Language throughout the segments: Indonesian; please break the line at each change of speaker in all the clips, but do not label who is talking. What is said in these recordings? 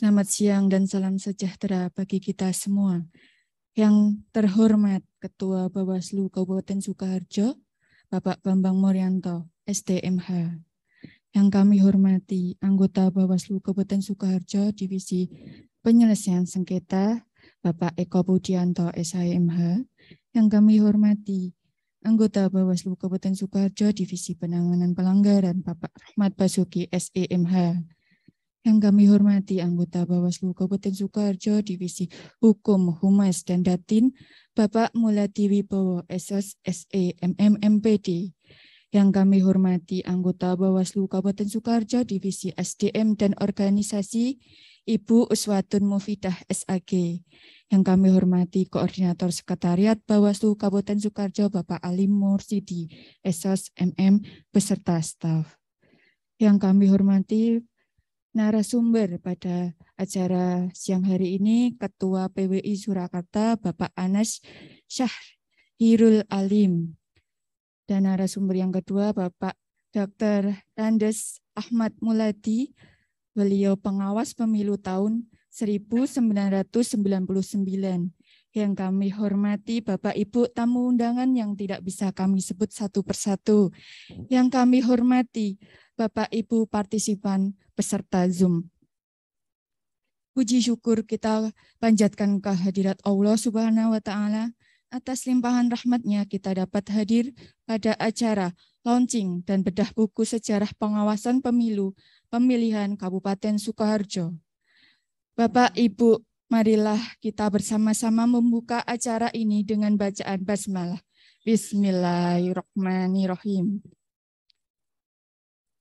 Selamat siang dan salam sejahtera bagi kita semua. Yang terhormat Ketua Bawaslu Kabupaten Sukoharjo, Bapak Bambang Morianto, SDMH. Yang kami hormati anggota Bawaslu Kabupaten Sukoharjo, Divisi Penyelesaian Sengketa, Bapak Eko Budianto, SHMH. Yang kami hormati anggota Bawaslu Kabupaten Sukoharjo, Divisi Penanganan Pelanggaran, Bapak Rahmat Basuki, SEMH. Yang kami hormati anggota Bawaslu Kabupaten Sukoharjo, Divisi Hukum, Humas, dan Datin, Bapak Muladi Wibowo, SOS, SE, MMPD. Yang kami hormati anggota Bawaslu Kabupaten Sukoharjo, Divisi SDM dan Organisasi, Ibu Uswatun Mufidah, SAG. Yang kami hormati Koordinator Sekretariat Bawaslu Kabupaten Sukoharjo, Bapak Alim Mursidi, SOS, MM, beserta staf. Yang kami hormati narasumber pada acara siang hari ini, Ketua PWI Surakarta, Bapak Anas Syahirul Alim. Dan narasumber yang kedua, Bapak Dr. Randes Ahmad Muladi, beliau pengawas pemilu tahun 1999. Yang kami hormati Bapak Ibu tamu undangan yang tidak bisa kami sebut satu persatu. Yang kami hormati Bapak Ibu partisipan peserta Zoom. Puji syukur kita panjatkan kehadirat Allah Subhanahu wa Ta'ala. Atas limpahan rahmat-Nya kita dapat hadir pada acara launching dan bedah buku sejarah pengawasan pemilu pemilihan Kabupaten Sukoharjo. Bapak Ibu, marilah kita bersama-sama membuka acara ini dengan bacaan basmalah. Bismillahirrahmanirrahim.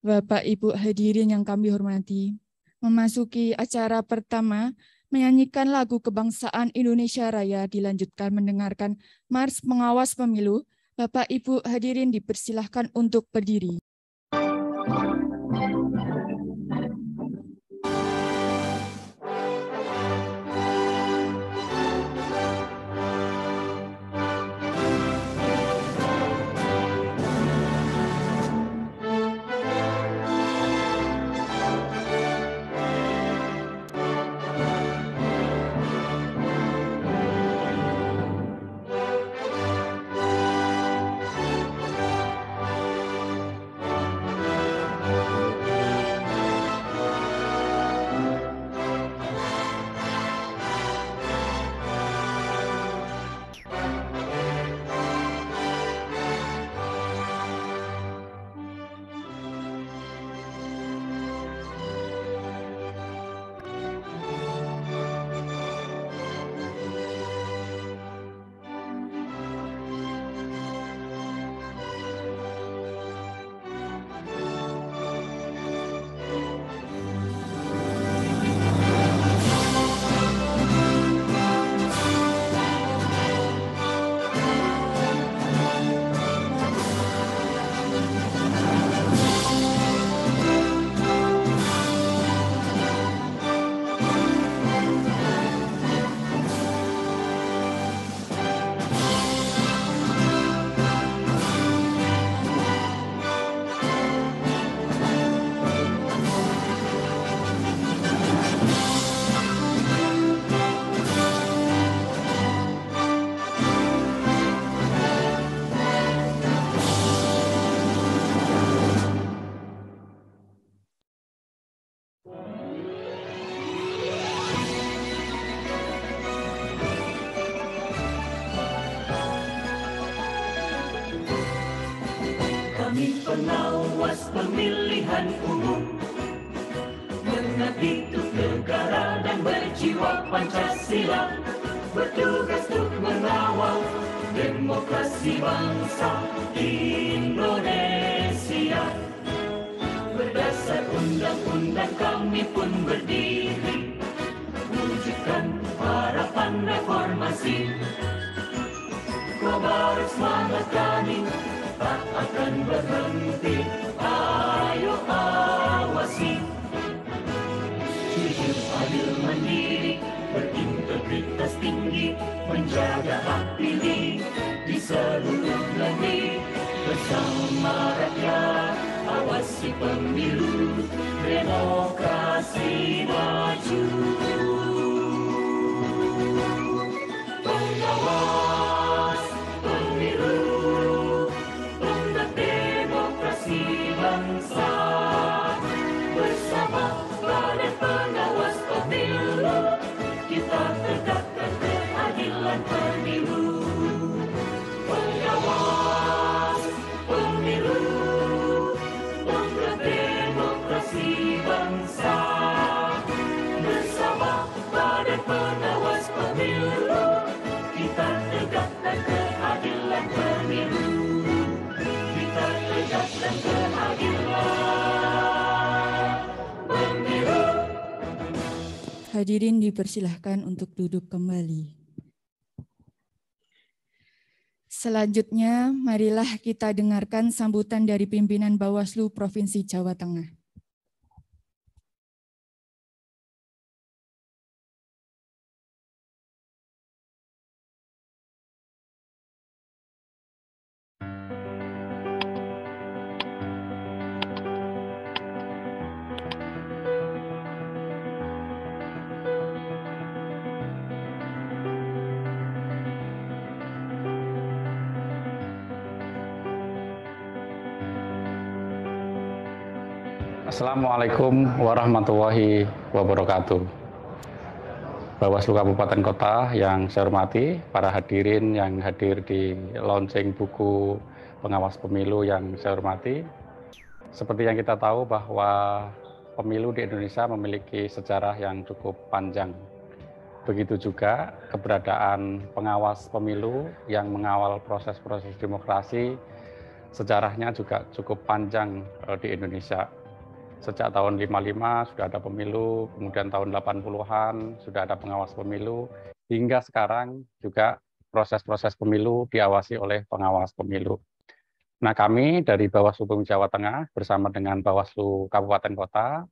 Bapak Ibu hadirin yang kami hormati, memasuki acara pertama, menyanyikan lagu kebangsaan Indonesia Raya, dilanjutkan mendengarkan Mars Pengawas Pemilu. Bapak Ibu hadirin dipersilahkan untuk berdiri.
Pengawas pemilihan umum mengabdi untuk negara dan berjiwa Pancasila, bertugas untuk mengawal demokrasi bangsa Indonesia. Berdasar undang-undang kami pun berdiri, wujudkan harapan reformasi. Kobar semangat kami tak akan berhenti, ayo awasi. Jujur, adil, mandiri, berintegritas tinggi, menjaga hak pilih di seluruh negeri. Bersama rakyat, awasi pemilu, demokrasi demokrasi maju. Pengawas pemilu, tonggak demokrasi bangsa. Bersama Badan Pengawas Pemilu, kita tegakkan keadilan pemilu. Pengawas pemilu, tonggak demokrasi bangsa. Bersama Badan Pengawas Pemilu, kita tegakkan keadilan pemilu. Kita tegakkan keadilan pemilu.
Hadirin dipersilahkan untuk duduk kembali. Selanjutnya, marilah kita dengarkan sambutan dari pimpinan Bawaslu Provinsi Jawa Tengah.
Assalamualaikum warahmatullahi wabarakatuh. Bawaslu Kabupaten Kota yang saya hormati, para hadirin yang hadir di launching buku pengawas pemilu yang saya hormati. Seperti yang kita tahu bahwa pemilu di Indonesia memiliki sejarah yang cukup panjang. Begitu juga keberadaan pengawas pemilu yang mengawal proses-proses demokrasi, sejarahnya juga cukup panjang di Indonesia. Sejak tahun 55 sudah ada pemilu, kemudian tahun 80-an sudah ada pengawas pemilu, hingga sekarang juga proses-proses pemilu diawasi oleh pengawas pemilu. Nah, kami dari Bawaslu Provinsi Jawa Tengah bersama dengan Bawaslu Kabupaten Kota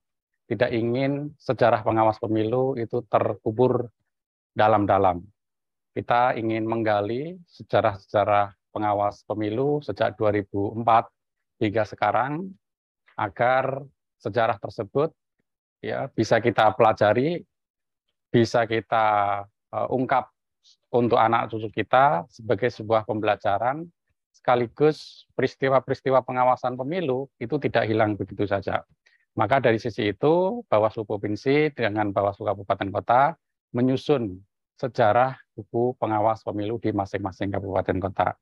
tidak ingin sejarah pengawas pemilu itu terkubur dalam-dalam. Kita ingin menggali sejarah-sejarah pengawas pemilu sejak 2004 hingga sekarang agar sejarah tersebut ya bisa kita pelajari, bisa kita ungkap untuk anak cucu kita sebagai sebuah pembelajaran, sekaligus peristiwa-peristiwa pengawasan pemilu itu tidak hilang begitu saja. Maka dari sisi itu, Bawaslu Provinsi dengan Bawaslu Kabupaten Kota menyusun sejarah buku pengawas pemilu di masing-masing kabupaten kota.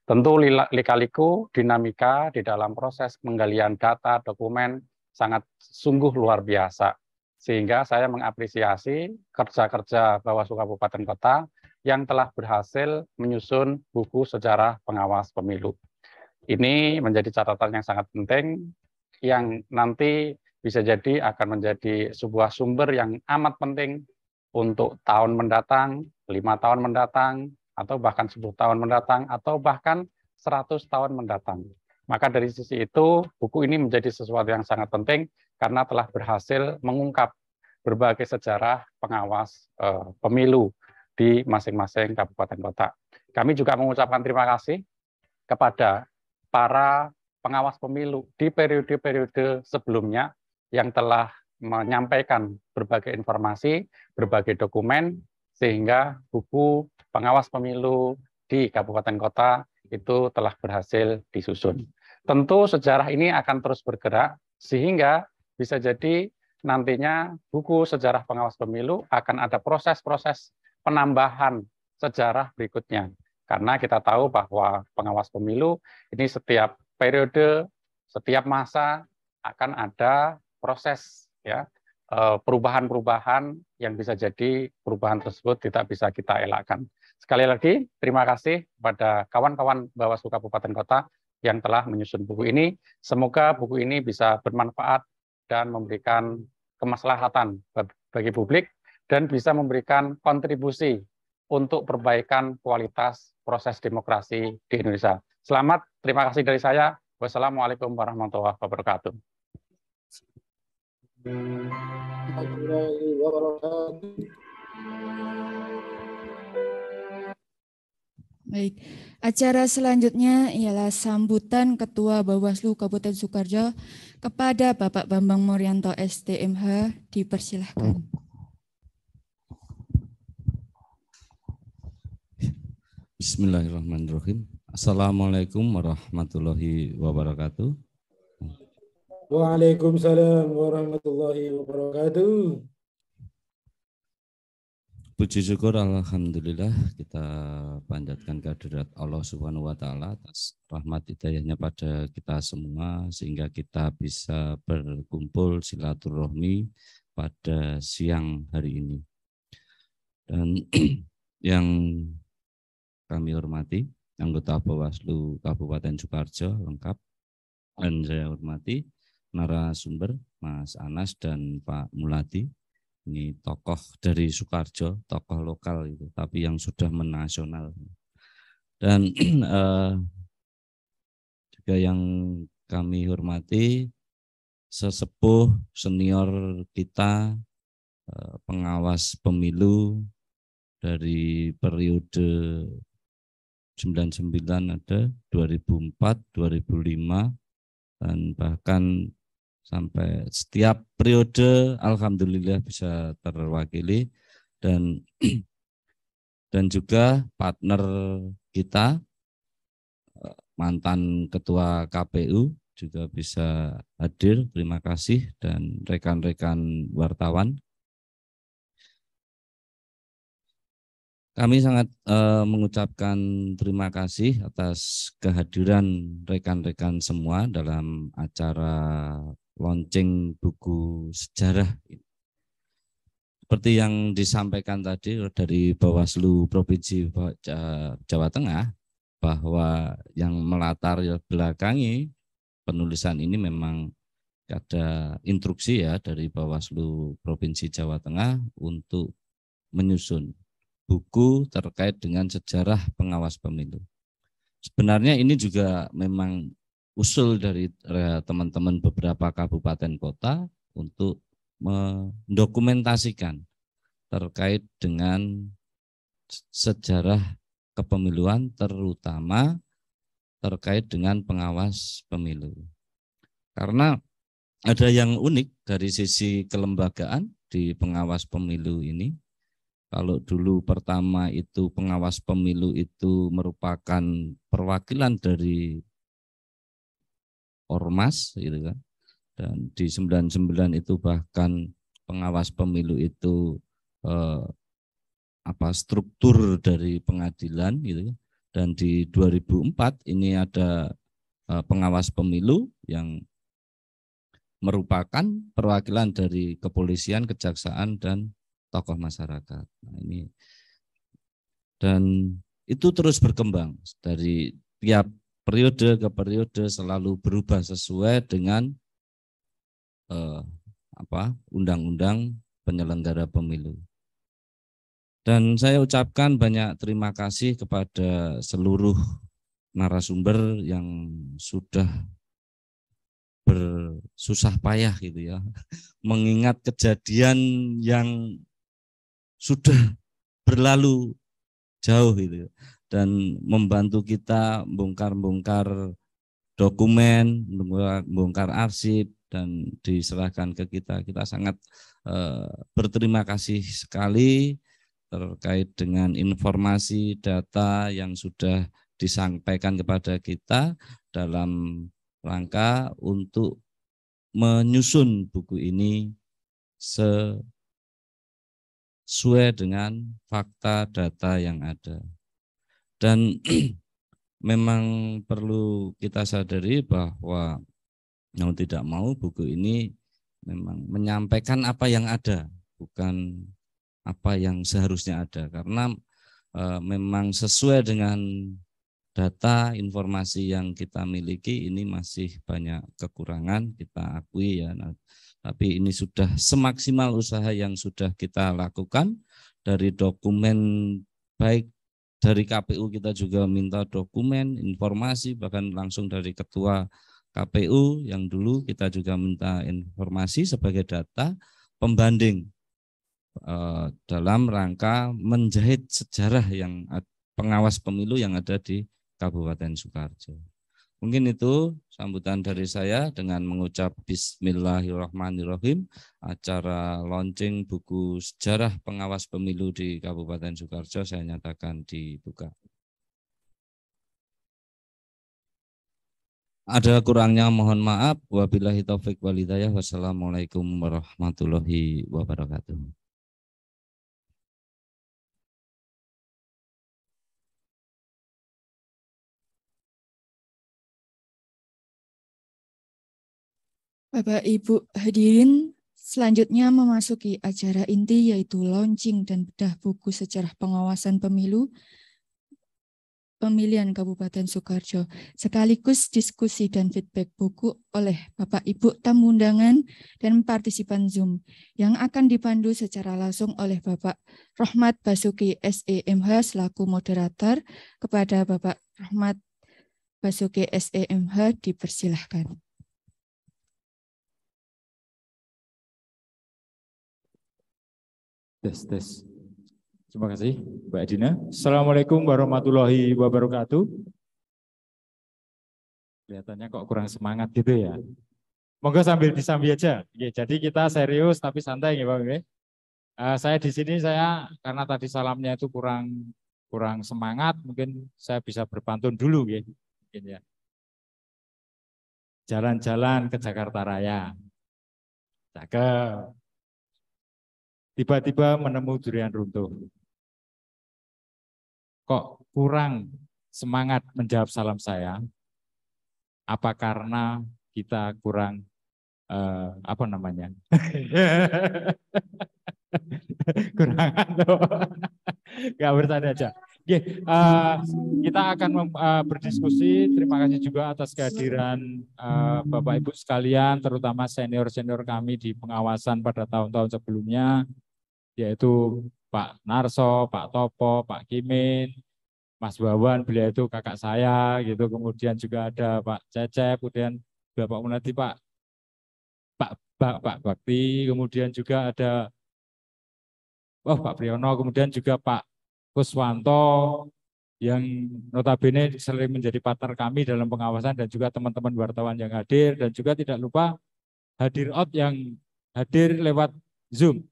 Tentu lika-liku dinamika di dalam proses penggalian data dokumen sangat sungguh luar biasa. Sehingga saya mengapresiasi kerja-kerja Bawaslu Kabupaten Kota yang telah berhasil menyusun buku sejarah pengawas pemilu. Ini menjadi catatan yang sangat penting, yang nanti bisa jadi akan menjadi sebuah sumber yang amat penting untuk tahun mendatang, 5 tahun mendatang, atau bahkan 10 tahun mendatang, atau bahkan 100 tahun mendatang. Maka dari sisi itu, buku ini menjadi sesuatu yang sangat penting karena telah berhasil mengungkap berbagai sejarah pengawas pemilu di masing-masing kabupaten kota. Kami juga mengucapkan terima kasih kepada para pengawas pemilu di periode-periode sebelumnya yang telah menyampaikan berbagai informasi, berbagai dokumen, sehingga buku pengawas pemilu di kabupaten kota itu telah berhasil disusun. Tentu sejarah ini akan terus bergerak, sehingga bisa jadi nantinya buku sejarah pengawas pemilu akan ada proses-proses penambahan sejarah berikutnya. Karena kita tahu bahwa pengawas pemilu ini setiap periode, setiap masa akan ada proses ya perubahan-perubahan yang bisa jadi perubahan tersebut tidak bisa kita elakkan. Sekali lagi, terima kasih kepada kawan-kawan Bawaslu Kabupaten Kota yang telah menyusun buku ini. Semoga buku ini bisa bermanfaat dan memberikan kemaslahatan bagi publik dan bisa memberikan kontribusi untuk perbaikan kualitas proses demokrasi di Indonesia. Selamat, terima kasih dari saya. Wassalamualaikum warahmatullahi wabarakatuh.
Baik, acara selanjutnya ialah sambutan Ketua Bawaslu Kabupaten Sukoharjo kepada Bapak Bambang Morianto SDMH. Dipersilahkan.
Bismillahirrahmanirrahim. Assalamualaikum warahmatullahi wabarakatuh.
Waalaikumsalam warahmatullahi wabarakatuh.
Puji syukur alhamdulillah kita panjatkan kehadirat Allah Subhanahu wa taala atas rahmat hidayahnya pada kita semua sehingga kita bisa berkumpul silaturahmi pada siang hari ini. Dan yang kami hormati anggota Bawaslu Kabupaten Sukoharjo lengkap, dan saya hormati narasumber Mas Anas dan Pak Muladi. Ini tokoh dari Sukoharjo, tokoh lokal itu, tapi yang sudah menasional. Dan juga yang kami hormati sesepuh senior kita, pengawas pemilu dari periode 99 ada, 2004, 2005, dan bahkan sampai setiap periode alhamdulillah bisa terwakili, dan juga partner kita mantan ketua KPU juga bisa hadir. Terima kasih, dan rekan-rekan wartawan. Kami sangat mengucapkan terima kasih atas kehadiran rekan-rekan semua dalam acara launching buku sejarah. Seperti yang disampaikan tadi dari Bawaslu Provinsi Jawa Tengah, bahwa yang melatar belakangi penulisan ini memang ada instruksi ya dari Bawaslu Provinsi Jawa Tengah untuk menyusun buku terkait dengan sejarah pengawas pemilu. Sebenarnya ini juga memang usul dari teman-teman beberapa kabupaten kota untuk mendokumentasikan terkait dengan sejarah kepemiluan, terutama terkait dengan pengawas pemilu. Karena ada yang unik dari sisi kelembagaan di pengawas pemilu ini. Kalau dulu pertama itu pengawas pemilu itu merupakan perwakilan dari ormas gitu kan. Dan di 99 itu bahkan pengawas pemilu itu struktur dari pengadilan gitu. Dan di 2004 ini ada pengawas pemilu yang merupakan perwakilan dari kepolisian, kejaksaan, dan tokoh masyarakat. Nah, ini dan itu terus berkembang dari tiap periode ke periode, selalu berubah sesuai dengan undang-undang penyelenggara pemilu. Dan saya ucapkan banyak terima kasih kepada seluruh narasumber yang sudah bersusah payah gitu ya, mengingat kejadian yang sudah berlalu jauh gitu, dan membantu kita bongkar-bongkar dokumen, bongkar arsip, dan diserahkan ke kita. Kita sangat berterima kasih sekali terkait dengan informasi data yang sudah disampaikan kepada kita dalam rangka untuk menyusun buku ini sesuai dengan fakta data yang ada. Dan memang perlu kita sadari bahwa mau tidak mau buku ini memang menyampaikan apa yang ada, bukan apa yang seharusnya ada. Karena memang sesuai dengan data informasi yang kita miliki ini masih banyak kekurangan, kita akui ya. Nah, tapi ini sudah semaksimal usaha yang sudah kita lakukan dari dokumen, baik dari KPU kita juga minta dokumen, informasi, bahkan langsung dari ketua KPU yang dulu kita juga minta informasi sebagai data pembanding dalam rangka menjahit sejarah yang pengawas pemilu yang ada di Kabupaten Sukoharjo. Mungkin itu sambutan dari saya dengan mengucap Bismillahirrahmanirrahim. Acara launching buku sejarah pengawas pemilu di Kabupaten Sukoharjo saya nyatakan dibuka. Ada kurangnya mohon maaf. Wabillahi taufik wal hidayah. Wassalamualaikum warahmatullahi wabarakatuh.
Bapak Ibu hadirin, selanjutnya memasuki acara inti yaitu launching dan bedah buku sejarah pengawasan pemilihan Kabupaten Sukoharjo, sekaligus diskusi dan feedback buku oleh Bapak Ibu tamu undangan dan partisipan Zoom yang akan dipandu secara langsung oleh Bapak Rohmat Basuki SEMH selaku moderator. Kepada Bapak Rohmat Basuki SEMH dipersilahkan.
Tes. Terima kasih, Mbak Dina. Assalamualaikum warahmatullahi wabarakatuh. Kelihatannya kok kurang semangat gitu ya. Monggo sambil disambi aja. Jadi kita serius tapi santai ya Pak. Saya di sini karena tadi salamnya itu kurang semangat, mungkin saya bisa berpantun dulu ya. Mungkin ya. Jalan-jalan ke Jakarta Raya. Cakep. Tiba-tiba menemu durian runtuh. Kok kurang semangat menjawab salam saya? Apa karena kita kurang kurang nggak bertanya aja. Kita akan berdiskusi. Terima kasih juga atas kehadiran Bapak Ibu sekalian, terutama senior-senior kami di pengawasan pada tahun-tahun sebelumnya, yaitu Pak Narso, Pak Topo, Pak Kimin, Mas Wawan, beliau itu kakak saya, gitu. Kemudian juga ada Pak Cecep, kemudian Bapak Munadi, Pak Bakti, kemudian juga ada Pak Priyono, kemudian juga Pak Kuswanto, yang notabene sering menjadi partner kami dalam pengawasan, dan juga teman-teman wartawan yang hadir, dan juga tidak lupa hadir out yang hadir lewat Zoom.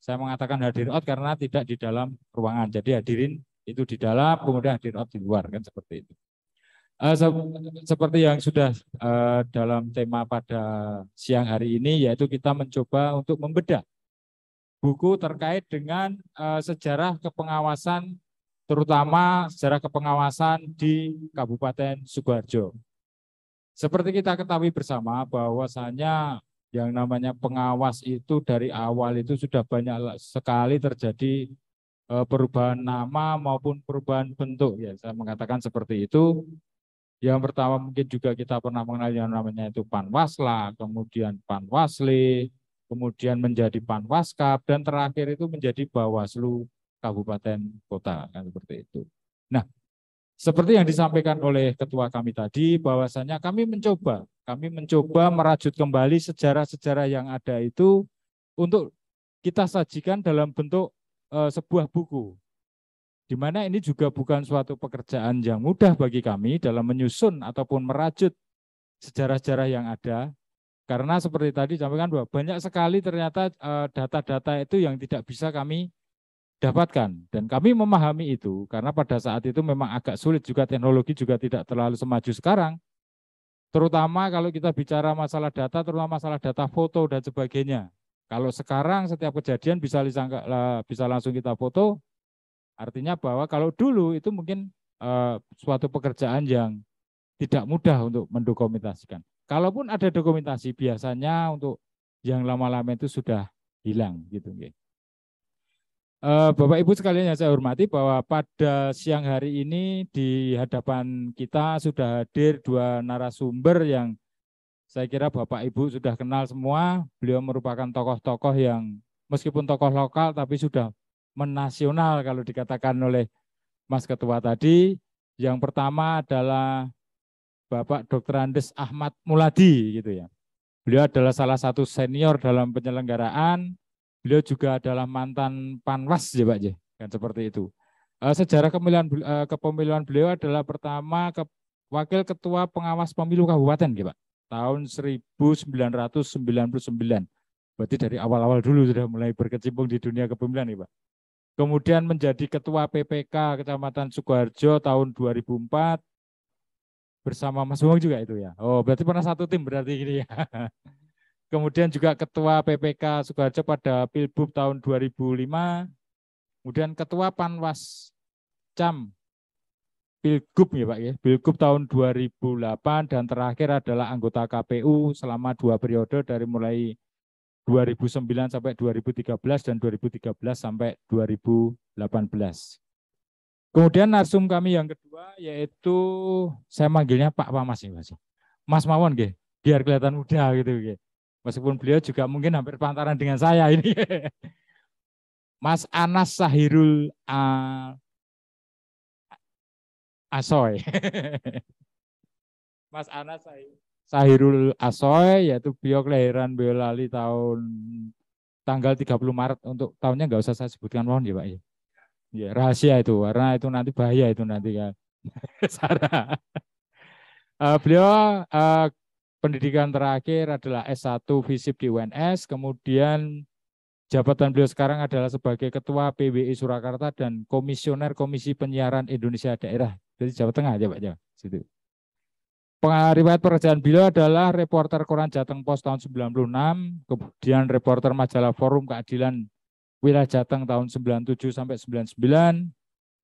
Saya mengatakan hadir out karena tidak di dalam ruangan. Jadi hadirin itu di dalam, kemudian hadir out di luar, kan seperti itu. Seperti yang sudah dalam tema pada siang hari ini, yaitu kita mencoba untuk membedah buku terkait dengan sejarah kepengawasan, terutama sejarah kepengawasan di Kabupaten Sukoharjo. Seperti kita ketahui bersama bahwasanya yang namanya pengawas itu dari awal itu sudah banyak sekali terjadi perubahan nama maupun perubahan bentuk, ya saya mengatakan seperti itu. Yang pertama mungkin juga kita pernah mengenal yang namanya itu Panwasla, kemudian Panwasli, kemudian menjadi Panwaskap, dan terakhir itu menjadi Bawaslu Kabupaten Kota, kan seperti itu. Nah, seperti yang disampaikan oleh ketua kami tadi, bahwasanya kami mencoba merajut kembali sejarah-sejarah yang ada itu untuk kita sajikan dalam bentuk sebuah buku, di mana ini juga bukan suatu pekerjaan yang mudah bagi kami dalam menyusun ataupun merajut sejarah-sejarah yang ada, karena seperti tadi disampaikan bahwa banyak sekali ternyata data-data itu yang tidak bisa kami dapatkan, dan kami memahami itu karena pada saat itu memang agak sulit juga, teknologi juga tidak terlalu semaju sekarang, terutama kalau kita bicara masalah data, terutama masalah data foto dan sebagainya. Kalau sekarang setiap kejadian bisa langsung kita foto, artinya bahwa kalau dulu itu mungkin suatu pekerjaan yang tidak mudah untuk mendokumentasikan. Kalaupun ada dokumentasi, biasanya untuk yang lama-lama itu sudah hilang gitu. Bapak Ibu sekalian yang saya hormati, bahwa pada siang hari ini di hadapan kita sudah hadir dua narasumber yang saya kira Bapak Ibu sudah kenal semua. Beliau merupakan tokoh-tokoh yang meskipun tokoh lokal tapi sudah menasional kalau dikatakan oleh Mas Ketua tadi. Yang pertama adalah Bapak Dr. Andes Ahmad Muladi gitu ya. Beliau adalah salah satu senior dalam penyelenggaraan. Beliau juga adalah mantan Panwas ya Pak, kan seperti itu. Sejarah kepemilian beliau adalah pertama Wakil Ketua Pengawas Pemilu Kabupaten, gitu, Pak. Tahun 1999. Berarti dari awal-awal dulu sudah mulai berkecimpung di dunia kepemilian, nih, Pak. Kemudian menjadi Ketua PPK Kecamatan Sukoharjo tahun 2004 bersama Mas Wong juga itu ya. Oh, berarti pernah satu tim berarti gini ya. Kemudian juga Ketua PPK Sukoharjo pada Pilbub tahun 2005. Kemudian Ketua Panwas Cam Pilgub ya Pak ya, Pilgub tahun 2008 dan terakhir adalah anggota KPU selama 2 periode dari mulai 2009 sampai 2013 dan 2013 sampai 2018. Kemudian narsum kami yang kedua yaitu saya manggilnya Pak Mas ya Mas. Mas Mawon nggih, biar kelihatan muda gitu nggih. Meskipun beliau juga mungkin hampir pantaran dengan saya ini. Mas Anas Sahirul Asoy. Mas Anas Sahirul Asoy, yaitu beliau kelahiran Boyolali tahun tanggal 30 Maret. Untuk tahunnya nggak usah saya sebutkan mohon ya Pak ya. Ya, rahasia itu, karena itu nanti bahaya itu nanti kan. Sarah. Beliau pendidikan terakhir adalah S1 FISIP di UNS, kemudian jabatan beliau sekarang adalah sebagai Ketua PWI Surakarta dan Komisioner Komisi Penyiaran Indonesia Daerah. Jadi Jawa Tengah aja Pak ya. Situ. Riwayat pekerjaan beliau adalah reporter koran Jateng Pos tahun 96, kemudian reporter majalah Forum Keadilan Wilayah Jateng tahun 97 sampai 99,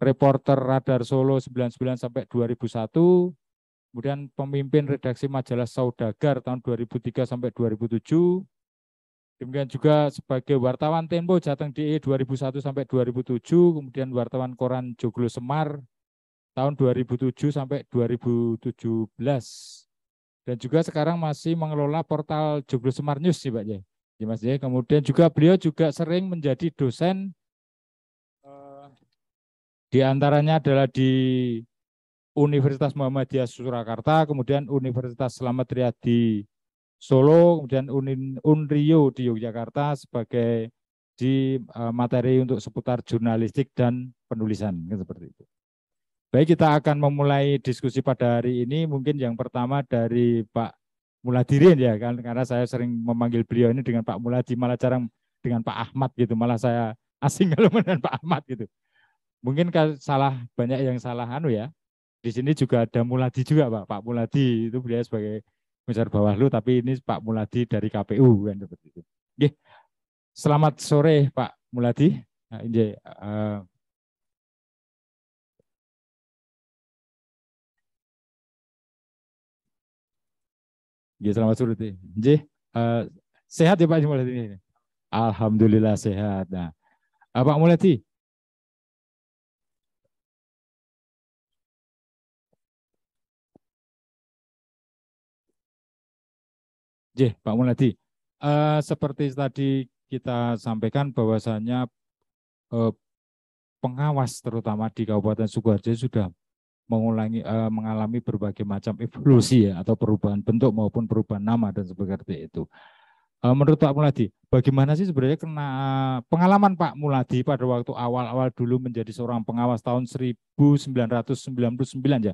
reporter Radar Solo 99 sampai 2001, kemudian pemimpin redaksi majalah Saudagar tahun 2003 sampai 2007. Demikian juga sebagai wartawan Tempo Jateng DE 2001 sampai 2007, kemudian wartawan koran Joglo Semar tahun 2007 sampai 2017. Dan juga sekarang masih mengelola portal Joglo Semar News sih Pak ya. Ya Mas ya. Kemudian juga beliau juga sering menjadi dosen di antaranya adalah di Universitas Muhammadiyah Surakarta, kemudian Universitas Slamet Riyadi Solo, kemudian Unrio di Yogyakarta sebagai di materi untuk seputar jurnalistik dan penulisan, seperti itu. Baik, kita akan memulai diskusi pada hari ini. Mungkin yang pertama dari Pak Muladirin ya, kan, karena saya sering memanggil beliau ini dengan Pak Muladi, malah jarang dengan Pak Ahmad gitu, malah saya asing kalau dengan Pak Ahmad gitu. Mungkin salah banyak yang salah ya. Di sini juga ada Muladi juga Pak. Pak Muladi itu beliau sebagai Komisaris Bawaslu, tapi ini Pak Muladi dari KPU kan seperti itu. Oke. Selamat sore Pak Muladi. Nah, ini, ya, selamat sore. Sehat ya Pak Muladi? Alhamdulillah sehat. Nah, Pak Muladi. Pak Muladi. Seperti tadi kita sampaikan bahwasannya pengawas terutama di Kabupaten Sukoharjo sudah mengalami berbagai macam evolusi ya, atau perubahan bentuk maupun perubahan nama dan seperti itu. Menurut Pak Muladi, bagaimana sih sebenarnya pengalaman Pak Muladi pada waktu awal-awal dulu menjadi seorang pengawas tahun 1999 ya.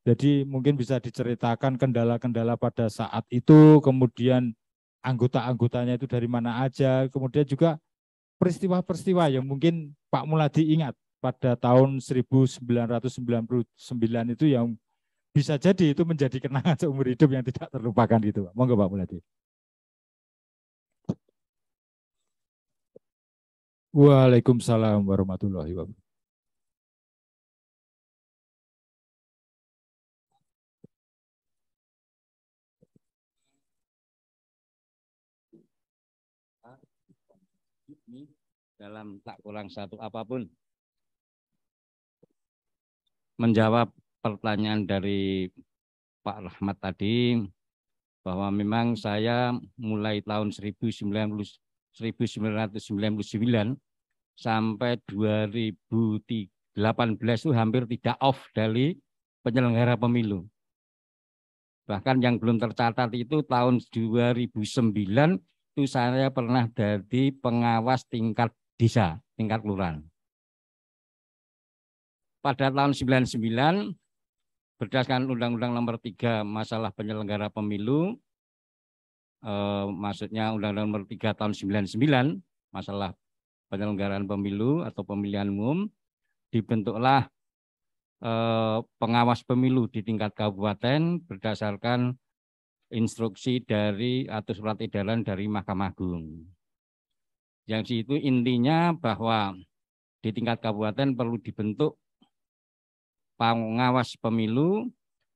Jadi mungkin bisa diceritakan kendala-kendala pada saat itu, kemudian anggota-anggotanya itu dari mana aja, kemudian juga peristiwa-peristiwa yang mungkin Pak Muladi ingat pada tahun 1999 itu yang bisa jadi itu menjadi kenangan seumur hidup yang tidak terlupakan gitu. Monggo Pak Muladi. Waalaikumsalam warahmatullahi wabarakatuh.
Dalam tak kurang satu apapun menjawab pertanyaan dari Pak Rahmat tadi, bahwa memang saya mulai tahun 1999 sampai 2018 itu hampir tidak off dari penyelenggara pemilu. Bahkan yang belum tercatat itu tahun 2009 itu saya pernah jadi pengawas tingkat desa, tingkat kelurahan.
pada tahun 99 berdasarkan Undang-Undang Nomor 3 masalah penyelenggara pemilu, maksudnya Undang-Undang Nomor 3 tahun 99 masalah penyelenggaraan pemilu atau pemilihan umum, dibentuklah pengawas pemilu di tingkat kabupaten berdasarkan instruksi dari atau surat edaran dari Mahkamah Agung. Yang itu intinya bahwa di tingkat kabupaten perlu dibentuk pengawas pemilu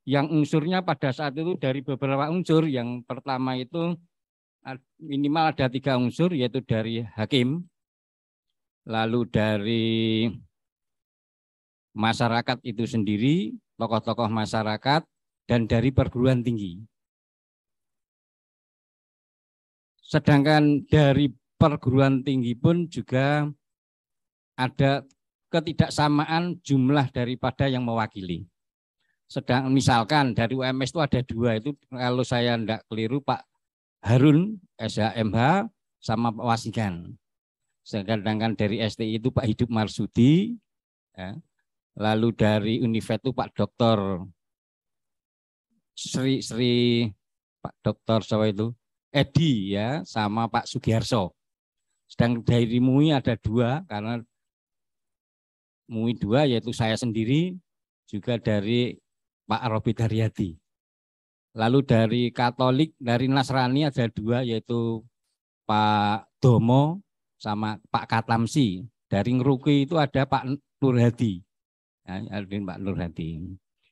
yang unsurnya pada saat itu dari beberapa unsur. Yang pertama itu minimal ada 3 unsur, yaitu dari hakim, lalu dari masyarakat itu sendiri, tokoh-tokoh masyarakat, dan dari perguruan tinggi. Sedangkan dari perguruan tinggi pun juga ada ketidaksamaan jumlah daripada yang mewakili. Sedang misalkan dari UMS itu ada 2, itu kalau saya tidak keliru Pak Harun SHMH sama Pak Wasikan. Sedangkan dari STI itu Pak Hidup Marsudi, ya. Lalu dari Univet itu Pak Dr. Sri Pak Dr. siapa itu? Edi ya, sama Pak Sugiharso. Sedang dari MUI ada 2, karena MUI 2 yaitu saya sendiri, juga dari Pak Robit Haryadi. Lalu dari Katolik, dari Nasrani ada 2, yaitu Pak Domo sama Pak Katamsi. Dari Ngeruki itu ada Pak Nur Hadi. Ya, Pak Nur Hadi.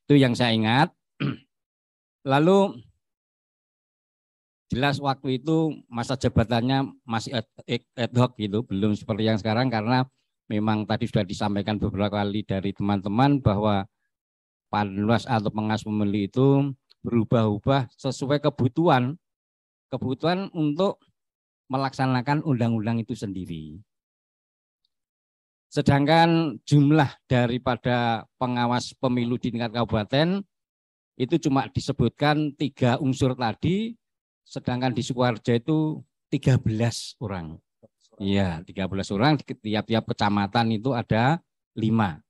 Itu yang saya ingat. Lalu jelas waktu itu masa jabatannya masih ad hoc gitu, belum seperti yang sekarang, karena memang tadi sudah disampaikan beberapa kali dari teman-teman bahwa Panwas atau pengawas pemilu itu berubah-ubah sesuai kebutuhan untuk melaksanakan undang-undang itu sendiri. Sedangkan jumlah daripada pengawas pemilu di tingkat kabupaten itu cuma disebutkan 3 unsur tadi, sedangkan di Sukoharjo itu 13 orang. Iya, 13 orang, di tiap-tiap kecamatan itu ada 5.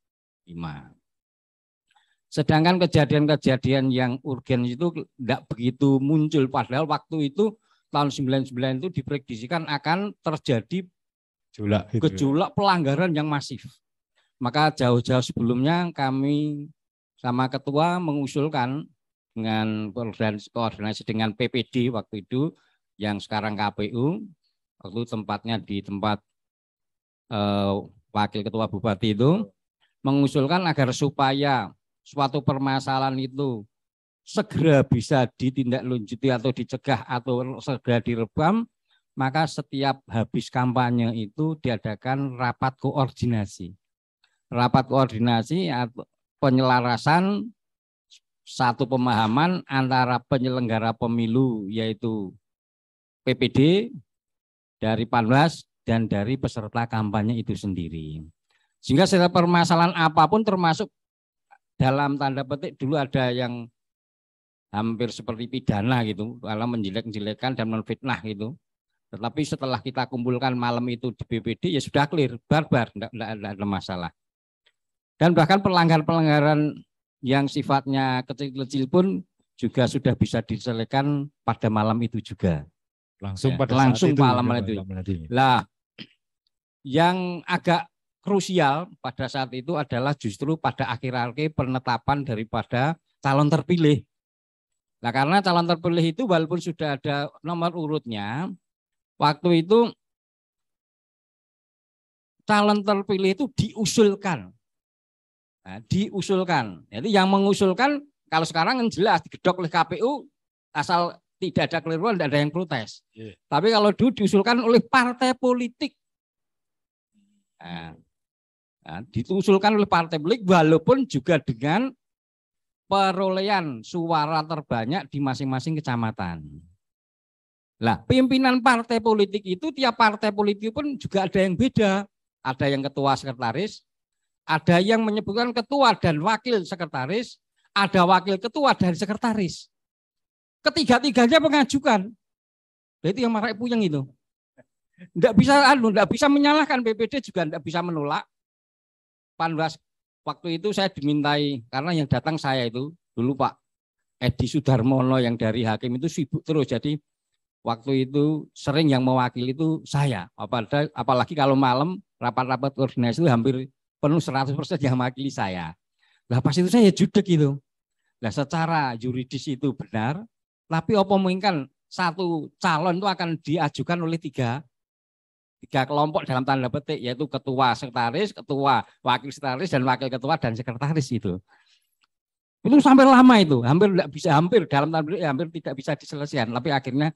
Sedangkan kejadian-kejadian yang urgen itu tidak begitu muncul, padahal waktu itu tahun 99 itu diprediksikan akan terjadi gejolak pelanggaran yang masif. Maka jauh-jauh sebelumnya kami sama ketua mengusulkan dengan koordinasi dengan PPD waktu itu, yang sekarang KPU, waktu tempatnya di tempat wakil ketua bupati itu, mengusulkan agar supaya suatu permasalahan itu segera bisa ditindaklanjuti atau dicegah atau segera direbam, maka setiap habis kampanye itu diadakan rapat koordinasi. Rapat koordinasi atau penyelarasan satu pemahaman antara penyelenggara pemilu, yaitu PPD, dari Panwas, dan dari peserta kampanye itu sendiri. Sehingga setiap permasalahan apapun, termasuk dalam tanda petik dulu ada yang hampir seperti pidana gitu, kalau menjelek-jelekkan dan menfitnah gitu. Tetapi setelah kita kumpulkan malam itu di BPD, ya sudah clear, barbar, tidak ada masalah. Dan bahkan pelanggaran-pelanggaran yang sifatnya kecil-kecil pun juga sudah bisa diselesaikan pada malam itu juga.
Langsung
ya,
pada
langsung
saat
malam itu. Lah, yang agak krusial pada saat itu adalah justru pada akhir-akhir penetapan daripada calon terpilih. Nah, karena calon terpilih itu walaupun sudah ada nomor urutnya, waktu itu calon terpilih itu diusulkan. Nah, diusulkan. Jadi yang mengusulkan kalau sekarang jelas digedok oleh KPU, asal tidak ada keliruan, tidak ada yang protes. Yeah. Tapi kalau dulu diusulkan oleh partai politik. Nah, diusulkan oleh partai politik walaupun juga dengan perolehan suara terbanyak di masing-masing kecamatan. Nah, pimpinan partai politik itu tiap partai politik pun juga ada yang beda. Ada yang ketua sekretaris, ada yang menyebutkan ketua dan wakil sekretaris, ada wakil ketua dan sekretaris. Ketiga-tiganya mengajukan. Itu yang marak puyeng itu. Tidak bisa menyalahkan, BPD juga tidak bisa menolak. Panwas waktu itu saya dimintai, karena yang datang saya itu dulu Pak Edi Sudarmono yang dari Hakim itu sibuk terus, jadi waktu itu sering yang mewakili itu saya. Apalagi kalau malam rapat-rapat koordinasi itu hampir penuh 100% yang mewakili saya. Lah pas itu saya judek itu. Lah secara yuridis itu benar, tapi apa mungkin kan satu calon itu akan diajukan oleh tiga kelompok dalam tanda petik, yaitu ketua sekretaris, ketua wakil sekretaris, dan wakil ketua dan sekretaris itu. Itu sampai lama itu, hampir dalam tanda petik hampir tidak bisa diselesaikan. Tapi akhirnya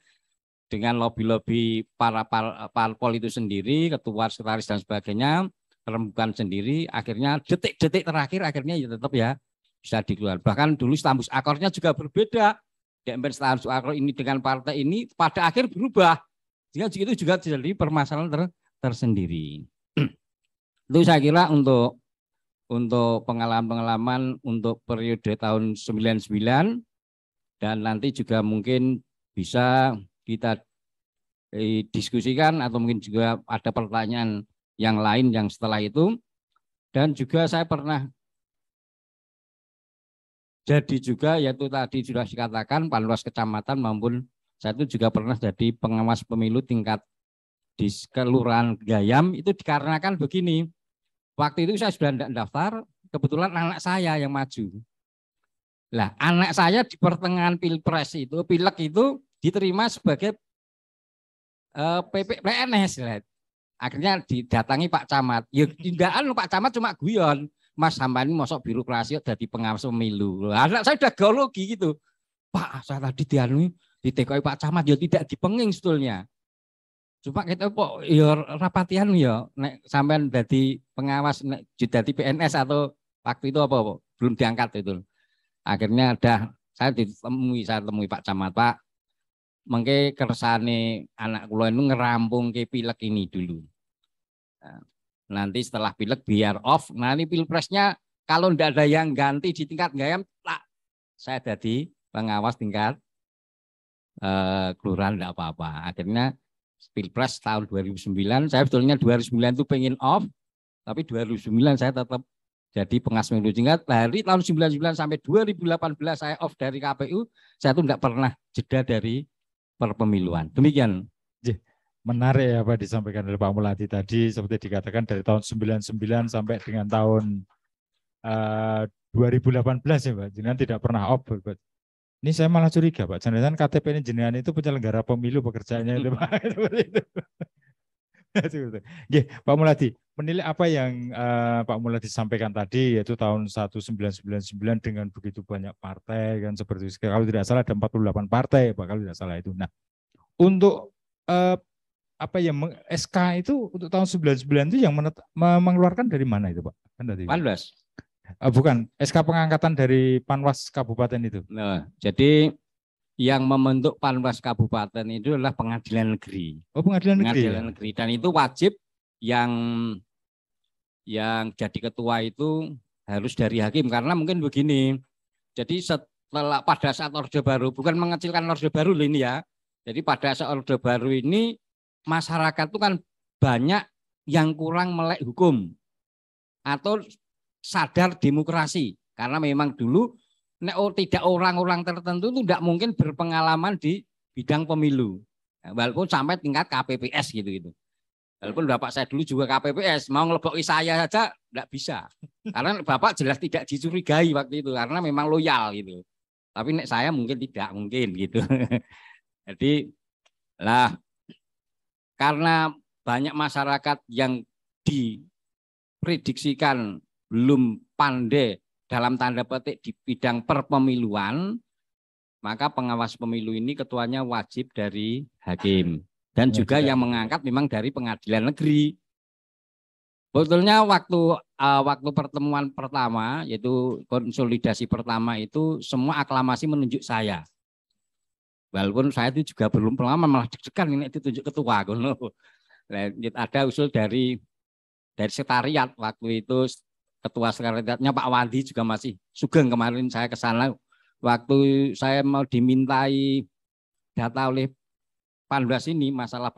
dengan lobby-lobby para parpol itu sendiri, ketua sekretaris dan sebagainya, rembukan sendiri, akhirnya detik-detik terakhir akhirnya ya tetap ya bisa dikeluarkan. Bahkan dulu status akornya juga berbeda. DMPR status akor ini dengan partai ini pada akhir berubah. Sehingga itu juga jadi permasalahan tersendiri. Itu saya kira untuk pengalaman-pengalaman untuk periode tahun 99, dan nanti juga mungkin bisa kita diskusikan atau mungkin juga ada pertanyaan yang lain yang setelah itu. Dan juga saya pernah jadi juga, yaitu tadi sudah dikatakan Panwas Kecamatan maupun saya itu juga pernah jadi pengawas pemilu tingkat di Kelurahan Gayam. Itu dikarenakan begini, waktu itu saya sudah tidak daftar, kebetulan anak saya yang maju. Lah anak saya di pertengahan pilpres itu, pilek itu diterima sebagai PNS. Akhirnya didatangi Pak Camat. Ya tindakan Pak Camat cuma guyon. Mas sampai ini masuk birokrasi jadi pengawas pemilu. Anak saya udah geologi gitu. Pak, saya tadi ditekoi Pak Camat ya tidak dipenging sebetulnya. Cuma kita kok ya rapatian ya nek sampean jadi pengawas nek jadi PNS atau waktu itu apa belum diangkat itu. Akhirnya saya temui Pak Camat, Pak. Mengke kersane anak kula itu ngerampung ke pilek ini dulu. Nanti setelah pilek biar off, nanti pilpresnya kalau tidak ada yang ganti di tingkat Gayam, saya jadi pengawas tingkat kelurahan tidak apa-apa. Akhirnya pilpres tahun 2009, saya betulnya 2009 itu pengen off, tapi 2009 saya tetap jadi pengawas pemilu. Sehingga dari tahun 99 sampai 2018 saya off dari KPU, saya itu tidak pernah jeda dari perpemiluan. Demikian.
Menarik ya Pak disampaikan oleh Pak Muladi tadi, seperti dikatakan dari tahun 99 sampai dengan tahun 2018 ya Pak, jenengan tidak pernah off. Ini saya malah curiga Pak, jangan-jangan KTP ini jenengan itu penyelenggara pemilu pekerjaannya itu Pak. Pak Muladi, menilai apa yang Pak Muladi sampaikan tadi, yaitu tahun 1999 dengan begitu banyak partai kan, seperti kalau tidak salah ada 48 partai Pak, kalau tidak salah itu. Nah, untuk apa yang SK itu untuk tahun 99 itu yang mengeluarkan dari mana itu Pak? Kan dari
Panwas.
Bukan, SK pengangkatan dari Panwas Kabupaten itu.
Nah, jadi yang membentuk Panwas Kabupaten itu adalah Pengadilan Negeri.
Oh, Pengadilan
Negeri. Dan itu wajib yang jadi ketua itu harus dari hakim, karena mungkin begini. Jadi setelah pada saat Orde Baru, bukan mengecilkan Orde Baru ini ya. Jadi pada saat Orde Baru ini masyarakat itu kan banyak yang kurang melek hukum atau sadar demokrasi, karena memang dulu tidak orang-orang tertentu itu tidak mungkin berpengalaman di bidang pemilu, walaupun sampai tingkat KPPS gitu. Walaupun bapak saya dulu juga KPPS, mau ngeleboki saya saja tidak bisa, karena bapak jelas tidak dicurigai waktu itu karena memang loyal gitu. Tapi nek saya mungkin tidak mungkin gitu. Jadi lah, karena banyak masyarakat yang diprediksikan belum pandai dalam tanda petik di bidang perpemiluan, maka pengawas pemilu ini ketuanya wajib dari hakim. Dan juga yang mengangkat memang dari Pengadilan Negeri. Betulnya waktu pertemuan pertama, yaitu konsolidasi pertama itu semua aklamasi menunjuk saya. Walaupun saya itu juga belum pengalaman, malah deg-degan ini ditunjuk ketua. Ada usul dari sekretariat waktu itu, ketua sekretariatnya Pak Wandi juga masih sugeng, kemarin saya ke sana. Waktu saya mau dimintai data oleh Panwas ini, masalah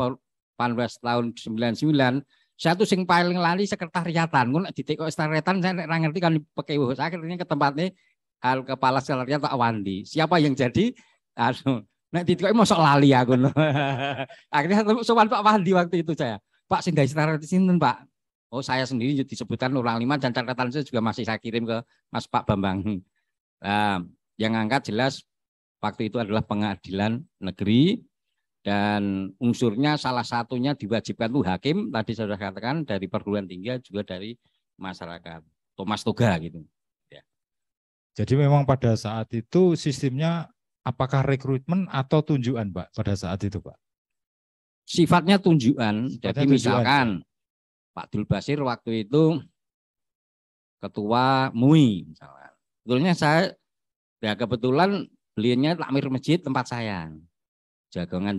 Panwas tahun 99, Saya tuh sing paling lali sekretariatan. Gue di kok sekretariatan saya nggak ngerti kan pakai saya akhirnya ke tempatnya kepala sekretariat Pak Wandi. Siapa yang jadi? Aduh, nek ditikai mosok lali aku. Akhirnya sowan Pak Wandi waktu itu saya. Pak sing gawe sekretariat sinten, Pak? Oh, saya sendiri disebutkan orang 5 dan catatan saya juga masih saya kirim ke Mas Pak Bambang. Nah, yang angkat jelas waktu itu adalah pengadilan negeri. Dan unsurnya salah satunya diwajibkan tuh hakim, tadi saya sudah katakan dari perguruan tinggi juga dari masyarakat. Thomas Toga gitu. Ya.
Jadi memang pada saat itu sistemnya apakah rekrutmen atau tunjukan, Pak, pada saat itu, Pak?
Sifatnya tunjukan. Jadi misalkan Pak Dul Basir waktu itu ketua MUI misalnya. Sebetulnya saya ya kebetulan beliaunya takmir masjid tempat saya. Jagongan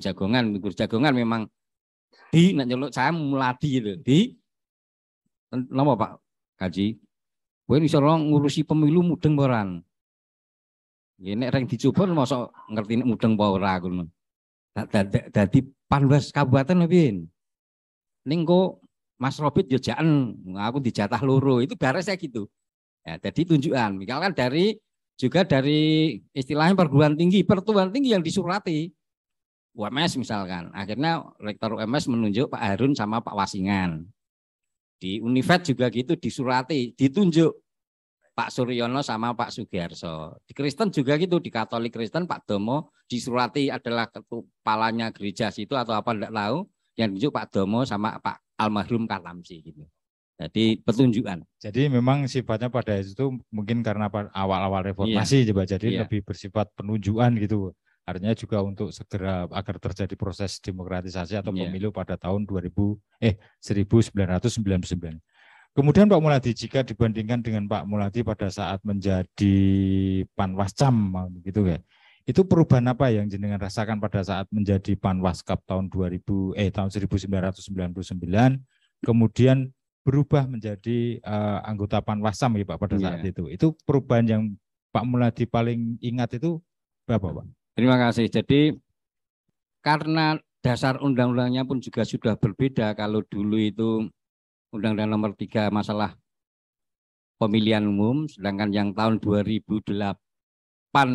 memang di nyeluk saya muladi itu di nama Pak Kaji kowe iso ngurusi pemilu mudeng boran ini reng dicoba mosok ngerti mudeng apa ora ngono dadi panwas kabupaten lebih ning kok Mas Robit yo jaen aku dijatah loro itu bare saya gitu ya jadi tunjukan misalkan juga dari istilahnya perguruan tinggi yang disurati UMS misalkan, akhirnya rektor UMS menunjuk Pak Harun sama Pak Wasingan. Di Univet juga gitu disurati, ditunjuk Pak Suryono sama Pak Sugiharso. Di Kristen juga gitu, di Katolik Kristen Pak Domo disurati adalah kepalanya gereja situ atau apa enggak tahu, yang ditunjuk Pak Domo sama Pak Almarhum Katamsi gitu. Jadi petunjukan.
Jadi memang sifatnya pada itu mungkin karena awal-awal reformasi jadi lebih bersifat penunjukan gitu. Artinya juga untuk segera agar terjadi proses demokratisasi atau pemilu pada tahun 1999. Kemudian Pak Muladi, jika dibandingkan dengan Pak Muladi pada saat menjadi Panwascam gitu ya, itu perubahan apa yang jenengan rasakan pada saat menjadi Panwaskap tahun 1999, kemudian berubah menjadi anggota Panwascam ya Pak pada saat itu. Itu perubahan yang Pak Muladi paling ingat itu berapa, Pak?
Terima kasih. Jadi karena dasar undang-undangnya pun juga sudah berbeda. Kalau dulu itu Undang-Undang Nomor 3 masalah pemilihan umum, sedangkan yang tahun 2008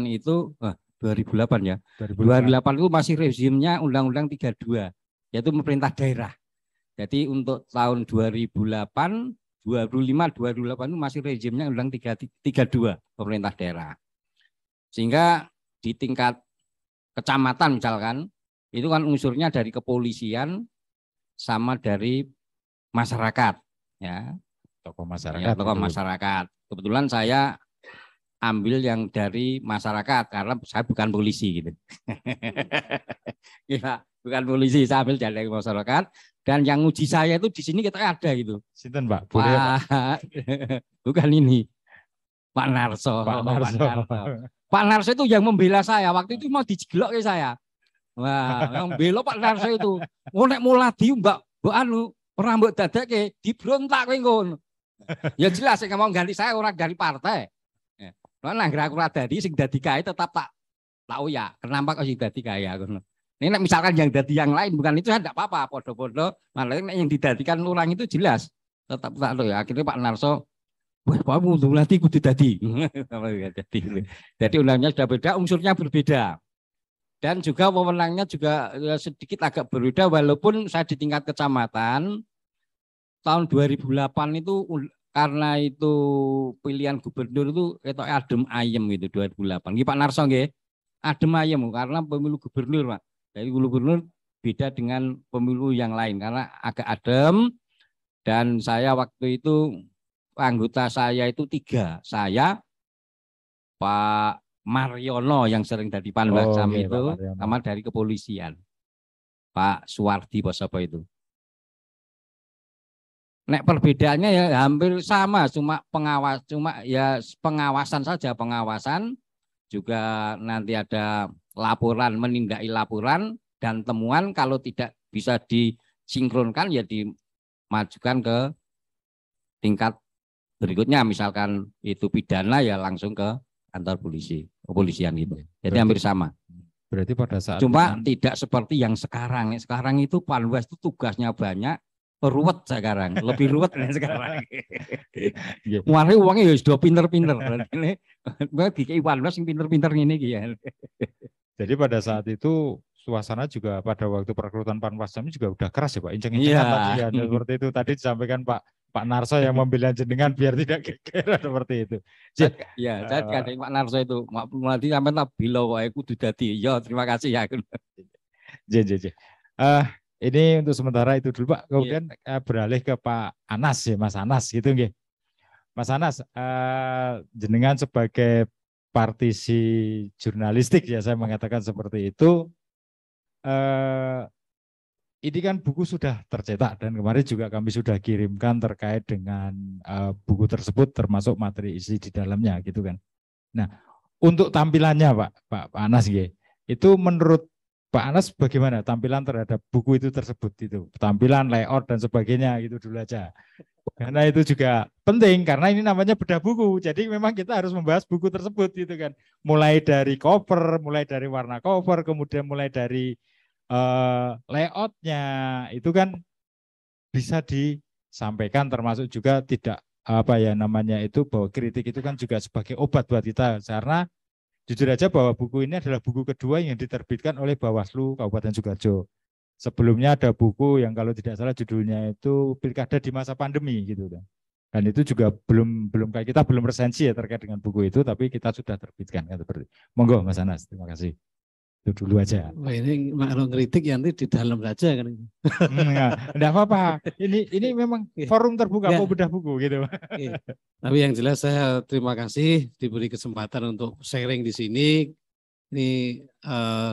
itu 2008 ya. 2008 itu masih rezimnya Undang-Undang 32, yaitu pemerintah daerah. Jadi untuk tahun 2008, 2008 itu masih rezimnya Undang-Undang 32 pemerintah daerah. Sehingga di tingkat kecamatan misalkan itu kan unsurnya dari kepolisian sama dari masyarakat ya
tokoh masyarakat.
Kebetulan saya ambil yang dari masyarakat karena saya bukan polisi gitu. Ya, bukan polisi, saya ambil dari masyarakat dan yang uji saya itu di sini kita ada gitu.
Sinten, Pak?
Bukan ini. Pak Narso. Pak Narso itu yang membela saya. Waktu itu mau dijeglok ke saya. Wah, yang bela Pak Narso itu. Nek muladi mbak anu pernah mbok dadake dibrontak kowe ngono. Ya jelas sing mau ganti saya orang dari partai. Lah nang aku ora dadi sing dadi kae tetap tak ya. Kenapa kok sing dadi kae aku. Nek misalkan yang dadi yang lain bukan itu enggak apa-apa, podo-podo. Malah yang didadikan orang itu jelas. Tetap tak ya. Akhirnya Pak Narso wah, Pak nanti kudu dadi. Jadi undangnya sudah beda, unsurnya berbeda. Dan juga wewenangnya juga sedikit agak berbeda walaupun saya di tingkat kecamatan tahun 2008 itu karena itu pilihan gubernur itu ketok adem ayem itu 2008. Nggih Pak Narso nggih. Adem ayem karena pemilu gubernur, Pak. Jadi gubernur beda dengan pemilu yang lain karena agak adem dan saya waktu itu anggota saya itu 3. Saya, Pak Mariono yang sering dari Panwascam itu, sama dari kepolisian. Pak Suwardi apa itu. Nek perbedaannya ya hampir sama, cuma pengawasan saja, pengawasan juga nanti ada laporan, menindaki laporan dan temuan kalau tidak bisa disinkronkan ya dimajukan ke tingkat berikutnya, misalkan itu pidana ya langsung ke kantor kepolisian gitu. Jadi hampir sama.
Berarti pada saat
cuma tidak seperti yang sekarang. Sekarang itu Panwas itu tugasnya banyak, ruwet sekarang, lebih ruwet dari sekarang. Mari uangnya ya sudah pinter-pinter. Ini dikei Wanwas yang pinter-pinter ini ya.
Jadi pada saat itu suasana juga pada waktu perekrutan Panwascam juga udah keras ya Pak, inceng-incengan tadi ya, seperti itu tadi disampaikan Pak Narso yang membela jenengan biar tidak geger seperti itu.
Ya, saya kadang Pak Narso itu, nanti sampai tak bilang kok aku dadi. Ya, terima kasih ya.
Ini untuk sementara itu dulu Pak. Kemudian beralih ke Pak Anas ya, Mas Anas gitu nggih. Mas Anas, jenengan sebagai partisi jurnalistik ya saya mengatakan seperti itu. Ini kan buku sudah tercetak dan kemarin juga kami sudah kirimkan terkait dengan buku tersebut termasuk materi isi di dalamnya gitu kan. Nah, untuk tampilannya Pak Anas nggih, itu menurut Pak Anas bagaimana tampilan terhadap buku itu tersebut itu, tampilan, layout dan sebagainya gitu dulu aja. Karena itu juga penting karena ini namanya bedah buku. Jadi memang kita harus membahas buku tersebut gitu kan. Mulai dari cover, mulai dari warna cover, kemudian mulai dari layoutnya itu kan bisa disampaikan termasuk juga tidak apa ya namanya itu bahwa kritik itu kan juga sebagai obat buat kita karena jujur aja bahwa buku ini adalah buku kedua yang diterbitkan oleh Bawaslu Kabupaten Sukoharjo. Sebelumnya ada buku yang kalau tidak salah judulnya itu Pilkada di Masa Pandemi gitu kan. Dan itu juga belum kayak kita belum resensi ya terkait dengan buku itu, tapi kita sudah terbitkan kan seperti. Monggo Mas Anas, terima kasih. Itu dulu aja.
Wah, ini kalau ngeritik ya nanti di dalam saja kan.
Enggak apa-apa. Ini memang forum terbuka mau bedah buku gitu.
Tapi yang jelas saya terima kasih diberi kesempatan untuk sharing di sini. Ini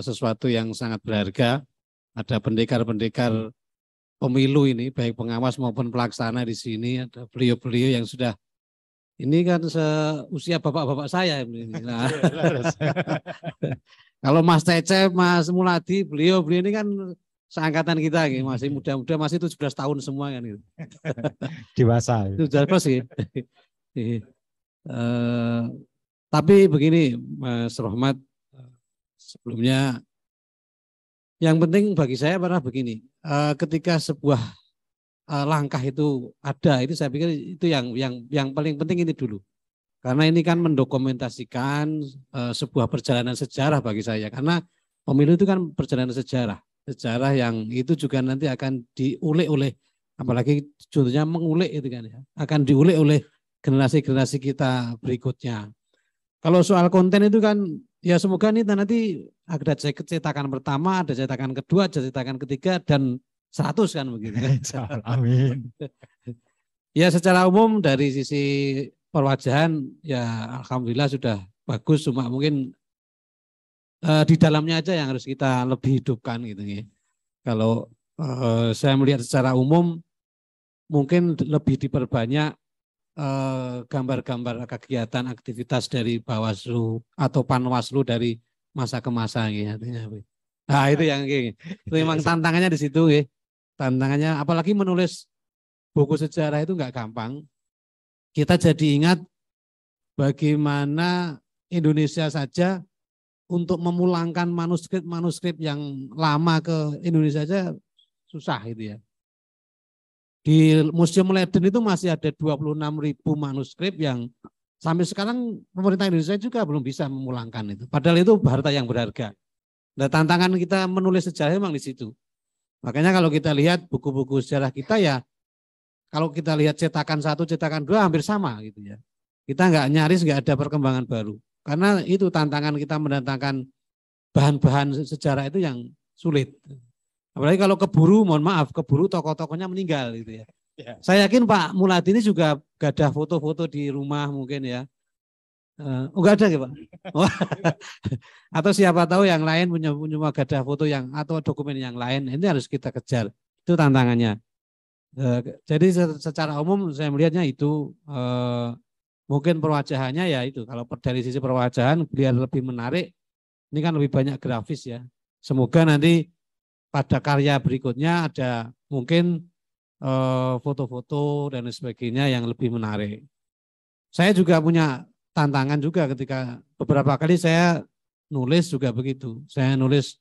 sesuatu yang sangat berharga. Ada pendekar-pendekar pemilu ini, baik pengawas maupun pelaksana di sini. Ada beliau-beliau yang sudah ini kan seusia bapak-bapak saya. Nah, kalau Mas Cecep, Mas Muladi, beliau ini kan seangkatan kita, masih muda-muda, masih 17 tahun semua kan. Gitu.
Dewasa.
17 sih. Tapi begini, Mas Rohmat, sebelumnya yang penting bagi saya adalah begini, ketika sebuah langkah itu ada, itu saya pikir itu yang paling penting ini dulu. Karena ini kan mendokumentasikan sebuah perjalanan sejarah bagi saya. Karena pemilu itu kan perjalanan sejarah. Sejarah yang itu juga nanti akan diulik oleh, apalagi contohnya mengulik itu kan ya. Akan diulik oleh generasi-generasi kita berikutnya. Kalau soal konten itu kan, ya semoga ini nanti ada cetakan pertama, ada cetakan kedua, ada cetakan ketiga, dan 100 kan begitu.
Amin.
Ya secara umum dari sisi perwajahan ya alhamdulillah sudah bagus, cuma mungkin di dalamnya aja yang harus kita lebih hidupkan gitu ya. Kalau saya melihat secara umum mungkin lebih diperbanyak gambar-gambar kegiatan aktivitas dari Bawaslu atau Panwaslu dari masa ke masa gitu. Nah itu yang itu memang tantangannya di situ ya. Tantangannya apalagi menulis buku sejarah itu nggak gampang. Kita jadi ingat bagaimana Indonesia saja untuk memulangkan manuskrip yang lama ke Indonesia saja susah itu ya. Di Museum Leiden itu masih ada 26.000 manuskrip yang sampai sekarang pemerintah Indonesia juga belum bisa memulangkan itu. Padahal itu harta yang berharga. Nah, tantangan kita menulis sejarah memang di situ. Makanya kalau kita lihat buku-buku sejarah kita ya, kalau kita lihat cetakan 1, cetakan 2 hampir sama gitu ya. Kita nyaris nggak ada perkembangan baru. Karena itu tantangan kita mendatangkan bahan-bahan sejarah itu yang sulit. Apalagi kalau keburu, mohon maaf, keburu tokoh-tokohnya meninggal gitu ya. Saya yakin Pak Muladi ini juga gak ada foto-foto di rumah mungkin ya. Enggak ada ya Pak? Atau siapa tahu yang lain punya gak ada foto yang atau dokumen yang lain. Ini harus kita kejar. Itu tantangannya. Jadi secara umum saya melihatnya itu mungkin perwajahannya ya itu. Kalau dari sisi perwajahan biar lebih menarik, ini kan lebih banyak grafis ya. Semoga nanti pada karya berikutnya ada mungkin foto-foto dan sebagainya yang lebih menarik. Saya juga punya tantangan juga ketika beberapa kali saya nulis juga begitu. Saya nulis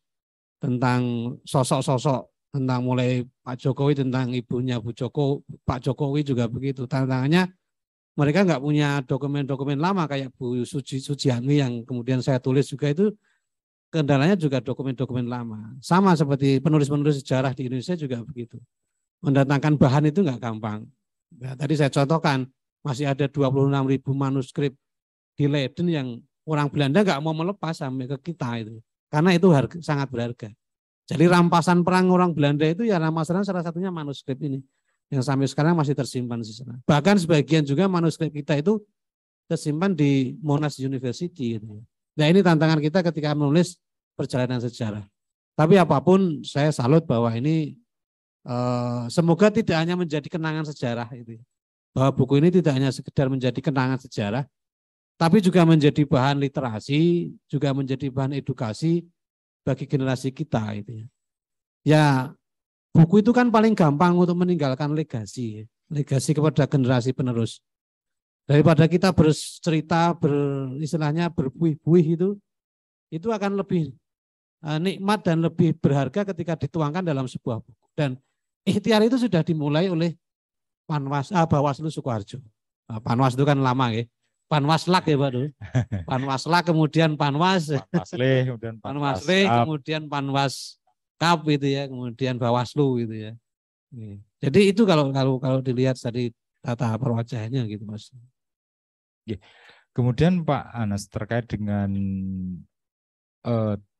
tentang sosok-sosok tentang mulai Pak Jokowi, tentang ibunya Pak Jokowi juga begitu. Tantangannya mereka nggak punya dokumen-dokumen lama kayak Bu Sujiatmi yang kemudian saya tulis juga itu, kendalanya juga dokumen-dokumen lama. Sama seperti penulis-penulis sejarah di Indonesia juga begitu. Mendatangkan bahan itu nggak gampang. Ya, tadi saya contohkan masih ada 26.000 manuskrip di Leiden yang orang Belanda nggak mau melepas sampai ke kita itu, karena itu sangat berharga. Jadi rampasan perang orang Belanda itu ya rampasan salah satunya manuskrip ini yang sampai sekarang masih tersimpan di sana. Bahkan sebagian juga manuskrip kita itu tersimpan di Monash University. Gitu. Nah ini tantangan kita ketika menulis perjalanan sejarah. Tapi apapun saya salut bahwa ini semoga tidak hanya menjadi kenangan sejarah itu. Bahwa buku ini tidak hanya sekedar menjadi kenangan sejarah, tapi juga menjadi bahan literasi, juga menjadi bahan edukasi bagi generasi kita itu ya. Ya, buku itu kan paling gampang untuk meninggalkan legasi kepada generasi penerus. Daripada kita bercerita, istilahnya berbuih-buih itu akan lebih nikmat dan lebih berharga ketika dituangkan dalam sebuah buku. Dan ikhtiar itu sudah dimulai oleh Bawaslu Sukoharjo. Panwas itu kan lama ya. Panwaslak ya Pak dulu. Panwaslak kemudian
Panwasleh, kemudian
kemudian Panwaskap itu ya, kemudian Bawaslu gitu ya. Jadi itu kalau dilihat tadi tata perwajahannya gitu Mas.
Kemudian Pak Anas terkait dengan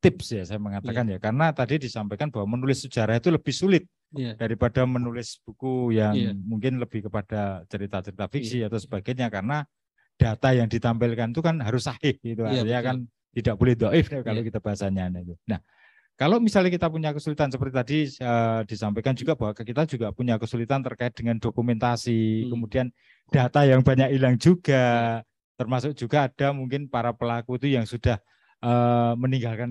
tips ya saya mengatakan ya, karena tadi disampaikan bahwa menulis sejarah itu lebih sulit daripada menulis buku yang mungkin lebih kepada cerita-cerita fiksi atau sebagainya, karena data yang ditampilkan itu kan harus sahih gitu, artinya kan tidak boleh dhaif kalau kita bahasanya itu. Nah, kalau misalnya kita punya kesulitan seperti tadi disampaikan juga bahwa kita juga punya kesulitan terkait dengan dokumentasi, kemudian data yang banyak hilang juga, termasuk juga ada mungkin para pelaku itu yang sudah meninggalkan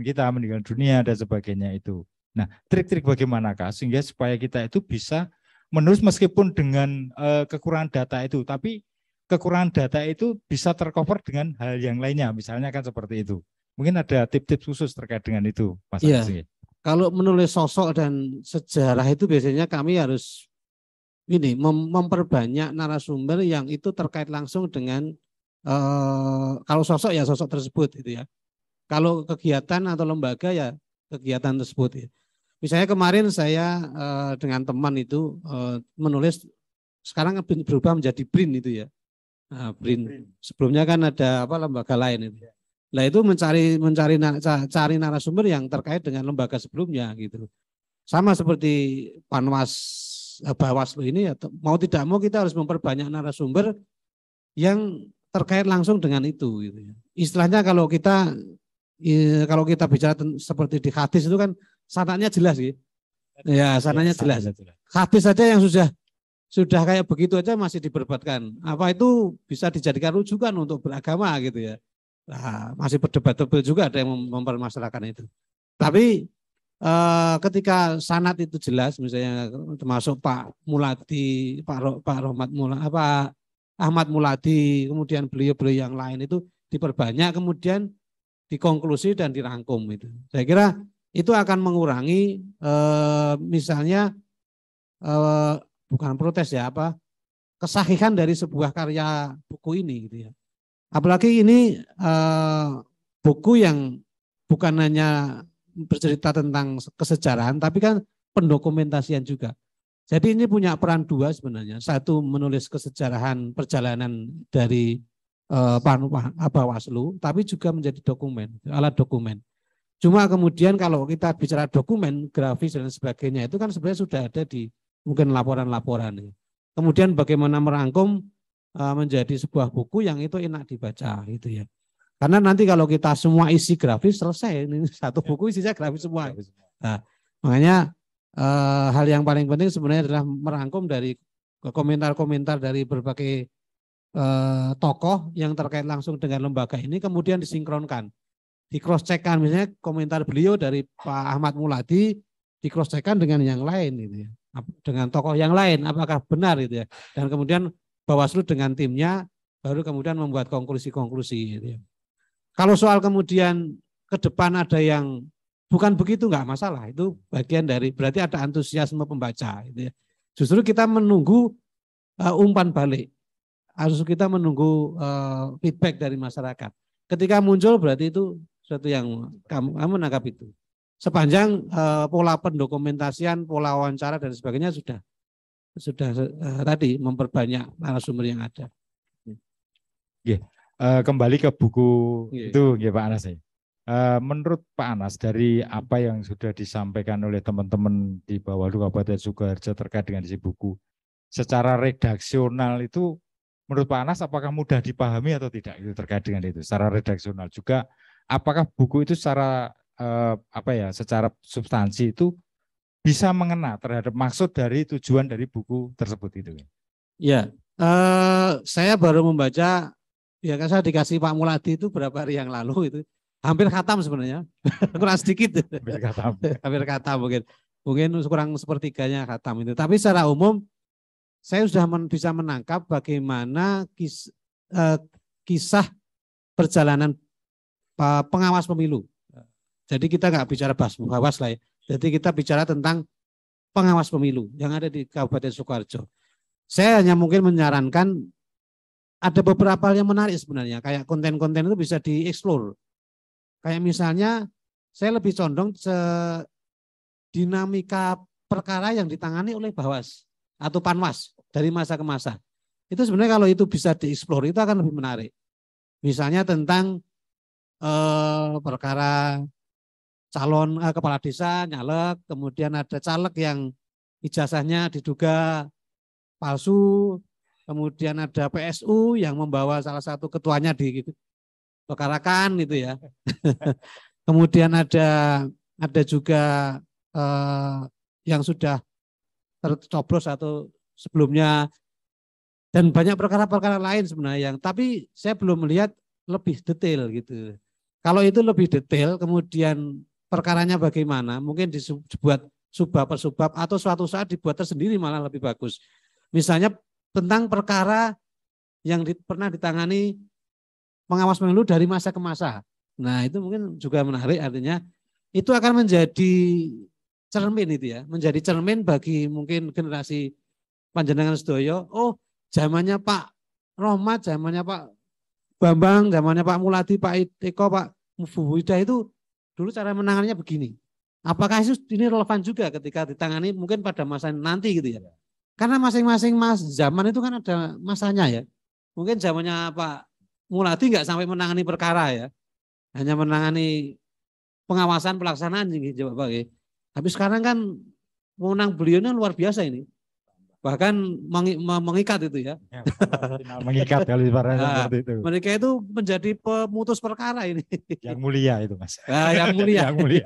dunia dan sebagainya itu. Nah, trik-trik bagaimanakah sehingga supaya kita itu bisa menulis meskipun dengan kekurangan data itu, tapi kekurangan data itu bisa tercover dengan hal yang lainnya, misalnya kan seperti itu. Mungkin ada tips-tips khusus terkait dengan itu, Mas Anas.
Kalau menulis sosok dan sejarah itu biasanya kami harus memperbanyak narasumber yang itu terkait langsung dengan kalau sosok ya sosok tersebut gitu ya. Kalau kegiatan atau lembaga ya kegiatan tersebut ya. Misalnya kemarin saya dengan teman itu menulis, sekarang berubah menjadi BRIN itu ya. Nah, BRIN. Sebelumnya kan ada lembaga lain itu. Nah itu cari narasumber yang terkait dengan lembaga sebelumnya gitu. Sama seperti Panwas Bawaslu ini, mau tidak mau kita harus memperbanyak narasumber yang terkait langsung dengan itu gitu ya. Istilahnya kalau kita bicara seperti di hadis itu kan sanadnya jelas gitu. Ya, sanadnya jelas. Hadis saja yang sudah kayak begitu aja masih diperdebatkan. Apa itu bisa dijadikan rujukan untuk beragama gitu ya. Nah, masih berdebat-debat juga ada yang mempermasalahkan itu. Tapi ketika sanad itu jelas, misalnya termasuk Pak Muladi, Ahmad Muladi, kemudian beliau-beliau yang lain itu diperbanyak, kemudian dikonklusi dan dirangkum itu. Saya kira itu akan mengurangi misalnya bukan protes ya, kesahihan dari sebuah karya buku ini gitu ya. Apalagi ini buku yang bukan hanya bercerita tentang kesejarahan, tapi kan pendokumentasian juga. Jadi ini punya peran dua sebenarnya. Satu, menulis kesejarahan perjalanan dari Bawaslu, tapi juga menjadi dokumen, alat dokumen. Cuma kemudian kalau kita bicara dokumen, grafis dan sebagainya, itu kan sebenarnya sudah ada di mungkin laporan-laporan. Kemudian bagaimana merangkum menjadi sebuah buku yang itu enak dibaca gitu ya. Karena nanti kalau kita semua isi grafis selesai, ini satu buku isinya grafis semua. Nah, makanya hal yang paling penting sebenarnya adalah merangkum dari komentar-komentar dari berbagai tokoh yang terkait langsung dengan lembaga ini, kemudian disinkronkan, di cross checkkan, misalnya komentar beliau dari Pak Ahmad Muladi di cross checkkan dengan yang lain gitu ya, dengan tokoh yang lain apakah benar gitu ya, dan kemudian Bawaslu dengan timnya baru kemudian membuat konklusi-konklusi gitu ya. Kalau soal kemudian ke depan ada yang bukan begitu nggak masalah. Itu bagian dari berarti ada antusiasme pembaca. Gitu ya. Justru kita menunggu umpan balik. Harus kita menunggu feedback dari masyarakat. Ketika muncul berarti itu sesuatu yang kamu menangkap itu. Sepanjang pola pendokumentasian, pola wawancara dan sebagainya sudah tadi memperbanyak narasumber yang ada.
Kembali ke buku
Iya.
itu, ya Pak Anas. Menurut Pak Anas, dari apa yang sudah disampaikan oleh teman-teman di Bawaslu Kabupaten Sukoharjo terkait dengan isi buku, secara redaksional itu, menurut Pak Anas, apakah mudah dipahami atau tidak itu terkait dengan itu? Secara redaksional juga, apakah buku itu secara secara substansi itu bisa mengena terhadap maksud dari tujuan dari buku tersebut itu?
Ya, saya baru membaca, ya kan saya dikasih Pak Muladi itu beberapa hari yang lalu itu, hampir khatam sebenarnya, kurang sedikit, hampir khatam mungkin kurang sepertiganya khatam itu. Tapi secara umum saya sudah bisa menangkap bagaimana kisah perjalanan pengawas pemilu. Jadi kita nggak bicara bawas lah ya. Jadi kita bicara tentang pengawas pemilu yang ada di Kabupaten Sukoharjo. Saya hanya mungkin menyarankan ada beberapa hal yang menarik sebenarnya. Kayak konten-konten itu bisa dieksplor. Kayak misalnya saya lebih condong dinamika perkara yang ditangani oleh Bawas atau Panwas dari masa ke masa. Itu sebenarnya kalau itu bisa dieksplor itu akan lebih menarik. Misalnya tentang perkara calon kepala desa nyalek, kemudian ada caleg yang ijazahnya diduga palsu, kemudian ada PSU yang membawa salah satu ketuanya dibekarakan gitu ya. Kemudian ada juga yang sudah tercoblos atau sebelumnya, dan banyak perkara-perkara lain sebenarnya yang tapi saya belum melihat lebih detail gitu. Kalau itu lebih detail, kemudian perkaranya bagaimana, mungkin dibuat subbab per subbab atau suatu saat dibuat tersendiri malah lebih bagus. Misalnya tentang perkara yang pernah ditangani pengawas pemilu dari masa ke masa. Nah itu mungkin juga menarik, artinya itu akan menjadi cermin itu ya, menjadi cermin bagi mungkin generasi panjenengan sedoyo. Oh zamannya Pak Rohmat, zamannya Pak Bambang, zamannya Pak Muladi, Pak Eko, Pak Mufuwida itu dulu cara menangannya begini. Apakah ini relevan juga ketika ditangani mungkin pada masa nanti gitu ya? Karena masing-masing zaman itu kan ada masanya ya. Mungkin zamannya Pak Muladi nggak sampai menangani perkara ya, hanya menangani pengawasan pelaksanaan gitu Pak. Tapi sekarang kan wewenang beliaunya luar biasa ini. Bahkan mengikat itu ya.
Mengikat kalau ibaratnya seperti itu.
Mereka itu menjadi pemutus perkara ini.
Yang mulia itu Mas.
Nah, yang mulia.
Yang mulia.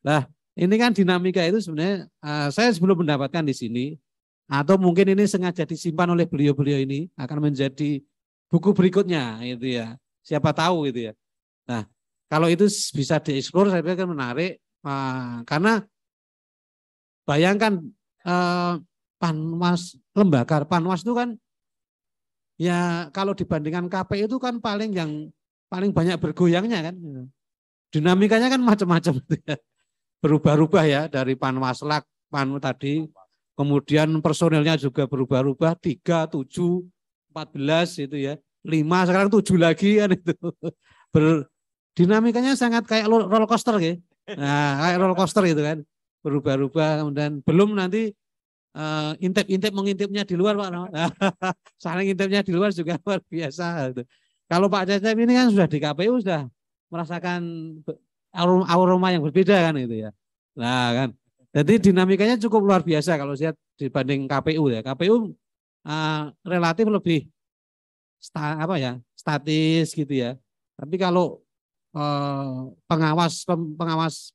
Nah, ini kan dinamika itu sebenarnya saya sebelum mendapatkan di sini, atau mungkin ini sengaja disimpan oleh beliau-beliau ini akan menjadi buku berikutnya itu ya. Siapa tahu gitu ya. Nah, kalau itu bisa dieksplor saya pikir menarik karena bayangkan Panwas, lembaga Panwas itu kan ya kalau dibandingkan KPU itu kan paling banyak bergoyangnya kan. Dinamikanya kan macam-macam ya. Berubah-ubah ya dari Panwaslak, tadi, kemudian personelnya juga berubah-ubah 3, 7, 14 itu ya. 5 sekarang 7 lagi kan itu. Dinamikanya sangat kayak roller coaster ya. Nah, kayak roller coaster itu kan. Berubah-ubah, kemudian belum nanti intip-intip mengintipnya di luar Pak. Saling intipnya di luar juga luar biasa. Gitu. Kalau Pak Cecep ini kan sudah di KPU sudah merasakan aroma yang berbeda kan itu ya. Nah kan, jadi dinamikanya cukup luar biasa kalau lihat dibanding KPU ya. KPU relatif lebih statis gitu ya. Tapi kalau pengawas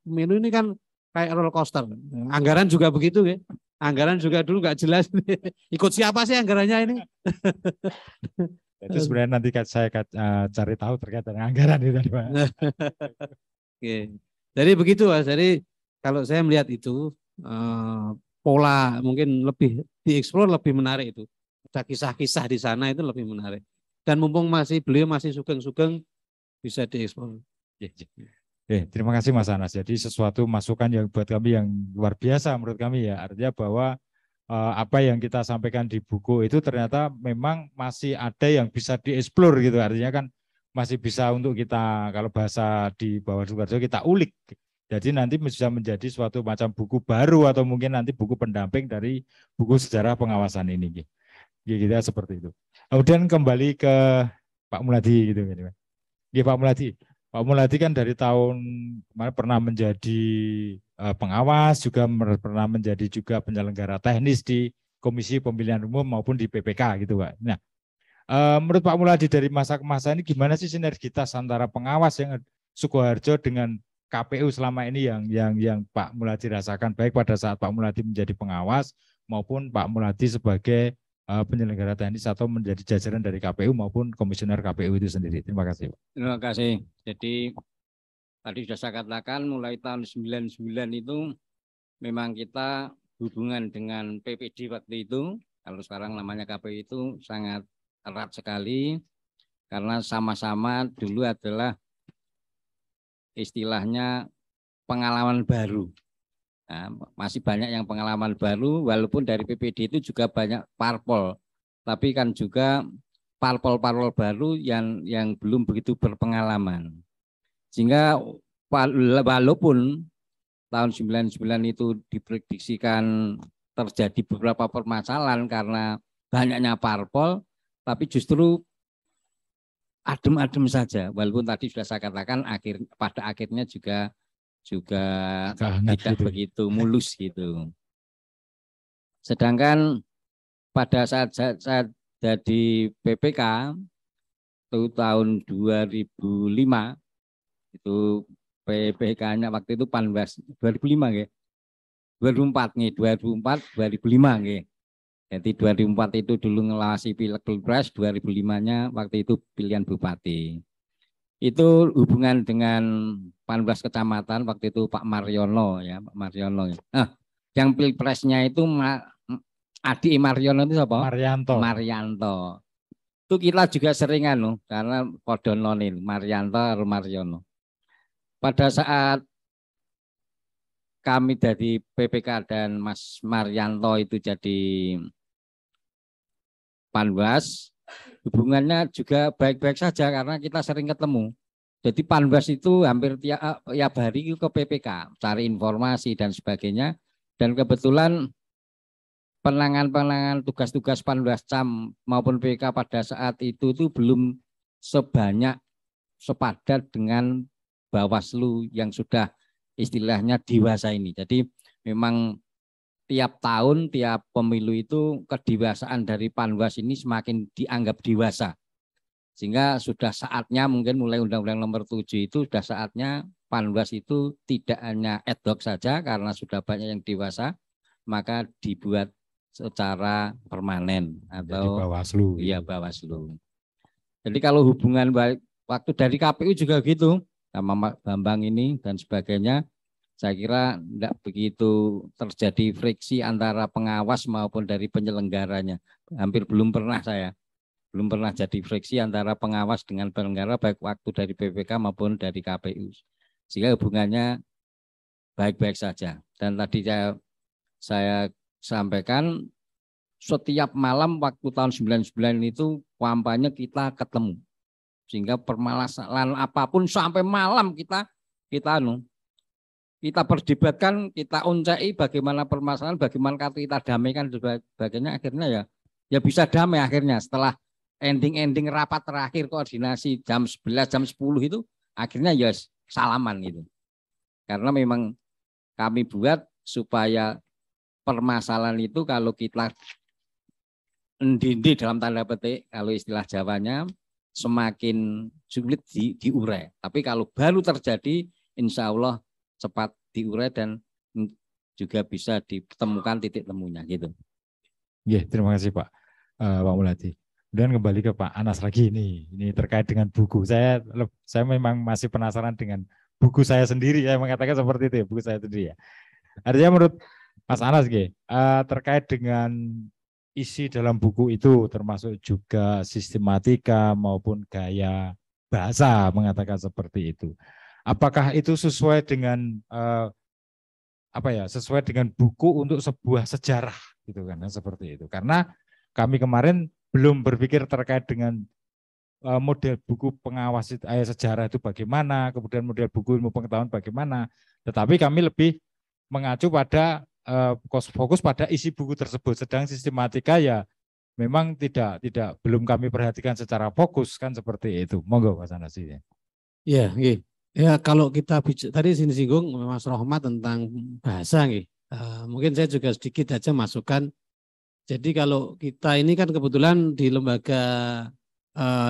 pemilu ini kan kayak roller coaster. Anggaran juga begitu ya. Anggaran juga dulu nggak jelas. Ikut siapa sih anggarannya ini?
Itu sebenarnya nanti saya cari tahu terkait dengan anggaran itu tadi Pak.
Oke. Jadi begitu Mas. Jadi kalau saya melihat itu pola mungkin lebih dieksplor lebih menarik itu. Ada kisah-kisah di sana itu lebih menarik. Dan mumpung beliau masih sugeng-sugeng bisa dieksplor.
Terima kasih Mas Anas. Jadi sesuatu masukan yang buat kami yang luar biasa menurut kami ya. Artinya bahwa apa yang kita sampaikan di buku itu ternyata memang masih ada yang bisa dieksplor gitu. Artinya kan masih bisa untuk kita, kalau bahasa di Bawaslu Karjo, kita ulik. Jadi nanti bisa menjadi suatu macam buku baru atau mungkin nanti buku pendamping dari buku sejarah pengawasan ini. Gitu, seperti itu. Kemudian kembali ke Pak Muladi gitu. Pak Muladi. Pak Muladi kan dari tahun kemarin pernah menjadi pengawas, juga pernah menjadi juga penyelenggara teknis di Komisi Pemilihan Umum maupun di PPK gitu Pak. Nah, menurut Pak Muladi dari masa ke masa ini gimana sih sinergitas antara pengawas yang Sukoharjo dengan KPU selama ini yang Pak Muladi rasakan baik pada saat Pak Muladi menjadi pengawas maupun Pak Muladi sebagai penyelenggara teknis atau menjadi jajaran dari KPU maupun komisioner KPU itu sendiri. Terima kasih.
Terima kasih. Jadi tadi sudah saya katakan mulai tahun 99 itu memang kita hubungan dengan PPD waktu itu, kalau sekarang namanya KPU itu sangat erat sekali karena sama-sama dulu adalah istilahnya pengalaman baru. Nah, masih banyak yang pengalaman baru, walaupun dari PPD itu juga banyak parpol, tapi kan juga parpol-parpol baru yang belum begitu berpengalaman. Sehingga walaupun tahun 99 itu diprediksikan terjadi beberapa permasalahan karena banyaknya parpol, tapi justru adem-adem saja. Walaupun tadi sudah saya katakan pada akhirnya juga tidak gitu, begitu mulus gitu. Sedangkan pada saat saya jadi PPK itu tahun 2005 itu PPK-nya waktu itu Panwas 2005 nggih. 2004 nih, 2005 nggih. Jadi 2004 itu dulu ngelawasi Pileg Pilpres, 2005-nya waktu itu pilihan bupati. Itu hubungan dengan Panwas kecamatan waktu itu Pak Mariono ya, Pak Mariono. Nah, yang Pilpresnya itu Adi Mariono itu siapa? Marianto. Itu kita juga seringan loh, karena kodononin Marianto atau Mariono. Pada saat kami dari PPK dan Mas Marianto itu jadi Panwas, hubungannya juga baik-baik saja karena kita sering ketemu. Jadi Panwas itu hampir tiap hari ke PPK, cari informasi dan sebagainya. Dan kebetulan penanganan tugas-tugas Panwascam maupun PPK pada saat itu belum sepadat dengan Bawaslu yang sudah istilahnya dewasa ini. Jadi memang tiap tahun, tiap pemilu itu kedewasaan dari Panwas ini semakin dianggap dewasa. Sehingga sudah saatnya mungkin mulai Undang-Undang Nomor 7 itu sudah saatnya Panwas itu tidak hanya ad hoc saja karena sudah banyak yang dewasa, maka dibuat secara permanen atau
Bawaslu.
Iya, Bawaslu. Jadi kalau hubungan waktu dari KPU juga gitu, sama Bambang ini dan sebagainya, saya kira tidak begitu terjadi friksi antara pengawas maupun dari penyelenggaranya. Hampir belum pernah jadi friksi antara pengawas dengan penyelenggara baik waktu dari PPK maupun dari KPU. Sehingga hubungannya baik-baik saja. Dan tadi saya sampaikan setiap malam waktu tahun 99 itu kampanye kita ketemu. Sehingga permasalahan apapun sampai malam kita perdebatkan, kita uncai bagaimana permasalahan, bagaimana kita damaikan dan sebagainya. Akhirnya ya bisa damai akhirnya setelah ending rapat terakhir koordinasi jam 11, jam 10 itu akhirnya ya salaman gitu. Karena memang kami buat supaya permasalahan itu kalau kita endindi dalam tanda petik, kalau istilah Jawanya semakin sulit diurai. Tapi kalau baru terjadi insya Allah cepat diurai dan juga bisa ditemukan titik temunya gitu.
Ya, terima kasih Pak Muladi. Kemudian kembali ke Pak Anas lagi ini terkait dengan buku. Saya memang masih penasaran dengan buku saya sendiri. Saya mengatakan seperti itu ya, buku saya sendiri ya. Artinya menurut Mas Anas terkait dengan isi dalam buku itu termasuk juga sistematika maupun gaya bahasa mengatakan seperti itu. apakah itu sesuai dengan sesuai dengan buku untuk sebuah sejarah gitu kan, seperti itu. Karena kami kemarin belum berpikir terkait dengan model buku pengawas sejarah itu bagaimana, kemudian model buku ilmu pengetahuan bagaimana, tetapi kami lebih mengacu pada fokus pada isi buku tersebut. Sedang sistematika ya memang belum kami perhatikan secara fokus kan, seperti itu. Monggo Mas Anasi.
Ya, ya kalau kita tadi singgung Mas Rohmat tentang bahasa, mungkin saya juga sedikit aja masukkan. Jadi kalau kita ini kan kebetulan di lembaga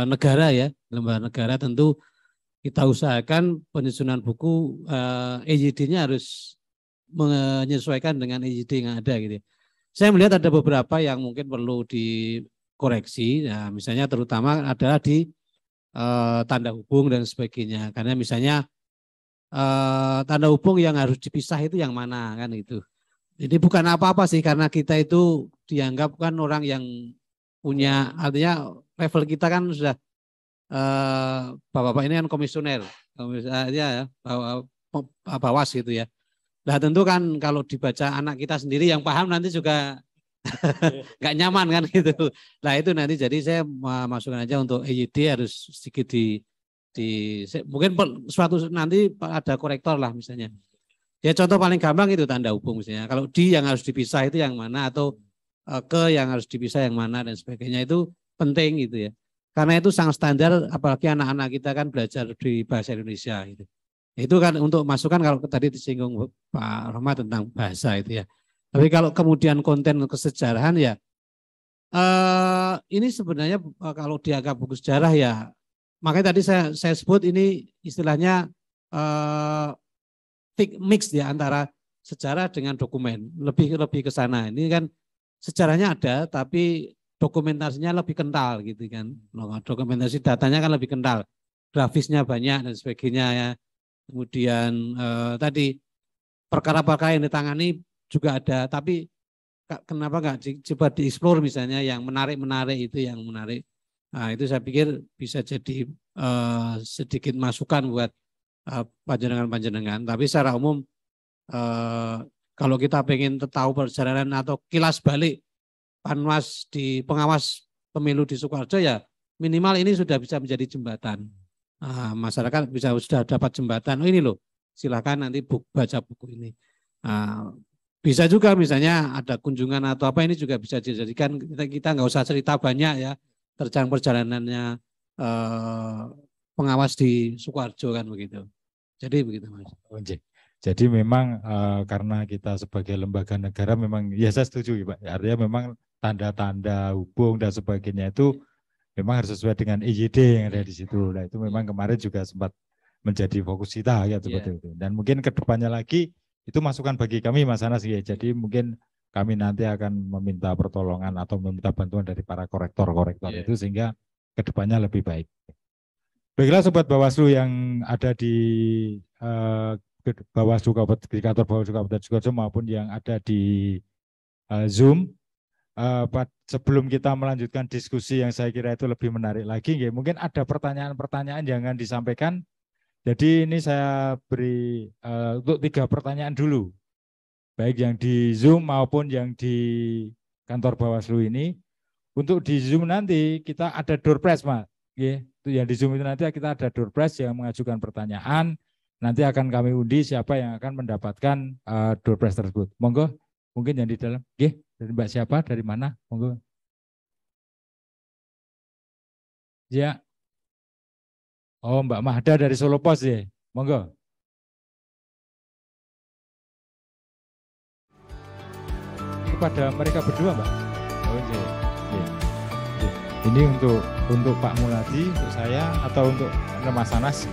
negara ya, lembaga negara tentu kita usahakan penyusunan buku EYD-nya harus menyesuaikan dengan EYD yang ada gitu. Saya melihat ada beberapa yang mungkin perlu dikoreksi, ya, misalnya terutama adalah di tanda hubung dan sebagainya. Karena misalnya tanda hubung yang harus dipisah itu yang mana kan itu. Jadi bukan apa-apa sih, karena kita itu dianggap kan orang yang punya, artinya level kita kan sudah bapak-bapak ini kan komisioner ya, bawas gitu ya. Nah tentu kan kalau dibaca anak kita sendiri yang paham nanti juga nggak nyaman kan gitu. Nah itu nanti jadi saya masukkan aja untuk EYD harus sedikit mungkin suatu nanti ada korektor lah misalnya. Ya contoh paling gampang itu tanda hubung misalnya. Kalau di yang harus dipisah itu yang mana, atau ke yang harus dipisah yang mana dan sebagainya, itu penting gitu ya. Karena itu sangat standar, apalagi anak-anak kita kan belajar di bahasa Indonesia gitu. Itu kan untuk masukan kalau tadi disinggung Pak Rahmat tentang bahasa itu ya. Tapi kalau kemudian konten kesejarahan ya, ini sebenarnya kalau dianggap buku sejarah ya, makanya tadi saya sebut ini istilahnya mix ya antara sejarah dengan dokumen, lebih ke sana. Ini kan sejarahnya ada, tapi dokumentasinya lebih kental gitu kan. Dokumentasi datanya kan lebih kental, grafisnya banyak dan sebagainya ya. Kemudian tadi perkara-perkara yang ditangani juga ada, tapi kenapa nggak coba dieksplor misalnya yang menarik itu yang menarik. Nah itu saya pikir bisa jadi sedikit masukan buat panjenengan. Tapi secara umum kalau kita pengen tahu perjalanan atau kilas balik Panwas di pengawas pemilu di Sukoharjo ya minimal ini sudah bisa menjadi jembatan. Masyarakat sudah dapat jembatan. Oh ini loh, silakan nanti baca buku ini. Bisa juga misalnya ada kunjungan atau apa, ini juga bisa dijadikan, kita nggak usah cerita banyak ya terjang perjalanannya pengawas di Sukoharjo kan begitu. Jadi begitu Mas.
Jadi memang karena kita sebagai lembaga negara memang ya saya setuju Pak. Artinya memang tanda-tanda hubung dan sebagainya itu memang harus sesuai dengan EYD yang ada di situ. Nah itu memang kemarin juga sempat menjadi fokus kita ya seperti itu. Dan mungkin kedepannya lagi itu masukan bagi kami Mas Anas ya. Jadi mungkin kami nanti akan meminta pertolongan atau meminta bantuan dari para korektor-korektor itu sehingga kedepannya lebih baik. Baiklah Sobat Bawaslu yang ada di Bawaslu Kabupaten, di kantor Bawaslu Kabupaten Sukoharjo maupun yang ada di Zoom. Sebelum kita melanjutkan diskusi yang saya kira itu lebih menarik lagi, mungkin ada pertanyaan-pertanyaan yang akan disampaikan. Jadi ini saya beri untuk 3 pertanyaan dulu, baik yang di Zoom maupun yang di kantor Bawaslu ini. Untuk di Zoom nanti kita ada door prize, Mas. Itu yang di Zoom itu nanti kita ada door prize yang mengajukan pertanyaan. Nanti akan kami undi siapa yang akan mendapatkan door prize tersebut. Monggo, mungkin yang di dalam. Dari Mbak siapa? Dari mana? Monggo. Ya. Oh, Mbak Mahda dari Solo Pos ya. Monggo. Kepada mereka berdua, Mbak. Oh, iya. Ini untuk Pak Muladi, untuk saya, atau untuk Mas Anas?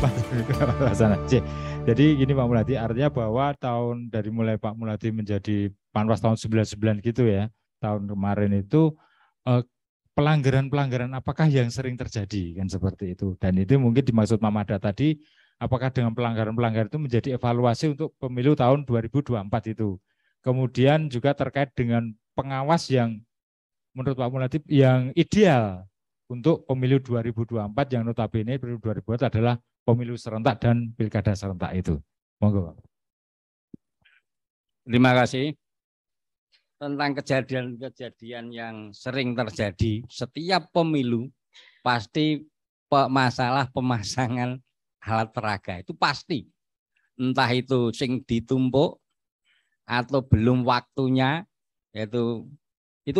Mas Anas. Jadi gini Pak Muladi, artinya bahwa dari mulai Pak Muladi menjadi Panwas tahun 99 gitu ya, tahun kemarin itu pelanggaran-pelanggaran apakah yang sering terjadi kan seperti itu. Dan itu mungkin dimaksud Mamada tadi, apakah dengan pelanggaran-pelanggaran itu menjadi evaluasi untuk pemilu tahun 2024 itu. Kemudian juga terkait dengan pengawas yang menurut Pak Muladi yang ideal untuk pemilu 2024 yang notabene pemilu 2024 adalah pemilu serentak dan pilkada serentak itu. Monggo.
Terima kasih. Tentang kejadian-kejadian yang sering terjadi setiap pemilu, pasti masalah pemasangan alat peraga itu pasti. Entah itu sing ditumpuk atau belum waktunya, itu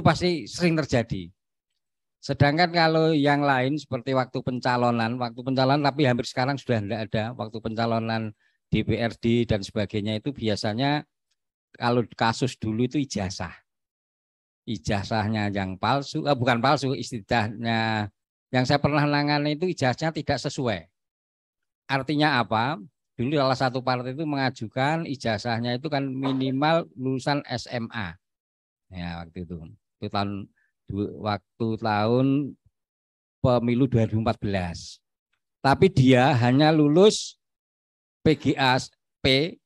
pasti sering terjadi. Sedangkan kalau yang lain seperti waktu pencalonan tapi hampir sekarang sudah tidak ada, waktu pencalonan DPRD dan sebagainya itu biasanya kalau kasus dulu itu ijazahnya yang palsu, bukan palsu, istilahnya yang saya pernah nangani itu ijazahnya tidak sesuai. Artinya apa? Dulu salah satu partai itu mengajukan ijazahnya itu kan minimal lulusan SMA. Ya waktu itu tahun pemilu 2014. Tapi dia hanya lulus PGAP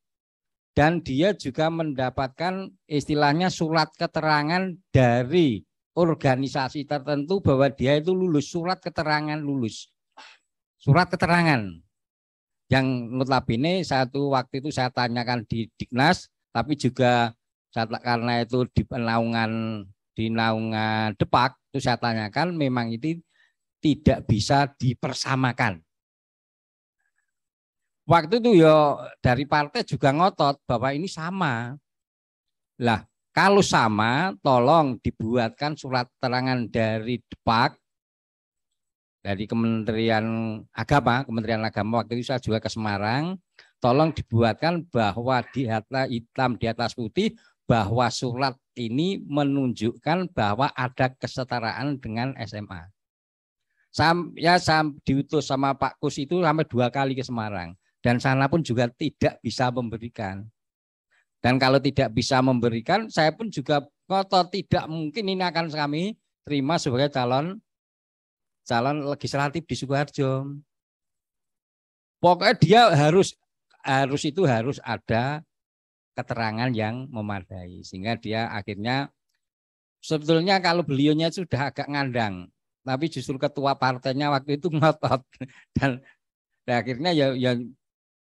dan dia juga mendapatkan istilahnya surat keterangan dari organisasi tertentu bahwa dia itu lulus, surat keterangan lulus. Surat keterangan yang notabene satu waktu itu saya tanyakan di Dignas, tapi juga karena itu di naungan Depak itu saya tanyakan, memang itu tidak bisa dipersamakan. Waktu itu ya dari partai juga ngotot bahwa ini sama. Lah, kalau sama tolong dibuatkan surat keterangan dari Depak, dari Kementerian Agama waktu itu saya juga ke Semarang, tolong dibuatkan bahwa di atas hitam di atas putih bahwa surat ini menunjukkan bahwa ada kesetaraan dengan SMA. Saya diutus sama Pak Kus itu sampai 2 kali ke Semarang. Dan sana pun juga tidak bisa memberikan. Dan kalau tidak bisa memberikan, saya pun juga ngotot tidak mungkin ini akan kami terima sebagai calon legislatif di Sukoharjo. Pokoknya dia harus ada keterangan yang memadai. Sehingga dia akhirnya, sebetulnya kalau beliaunya sudah agak ngandang, tapi justru ketua partainya waktu itu ngotot. Dan akhirnya ya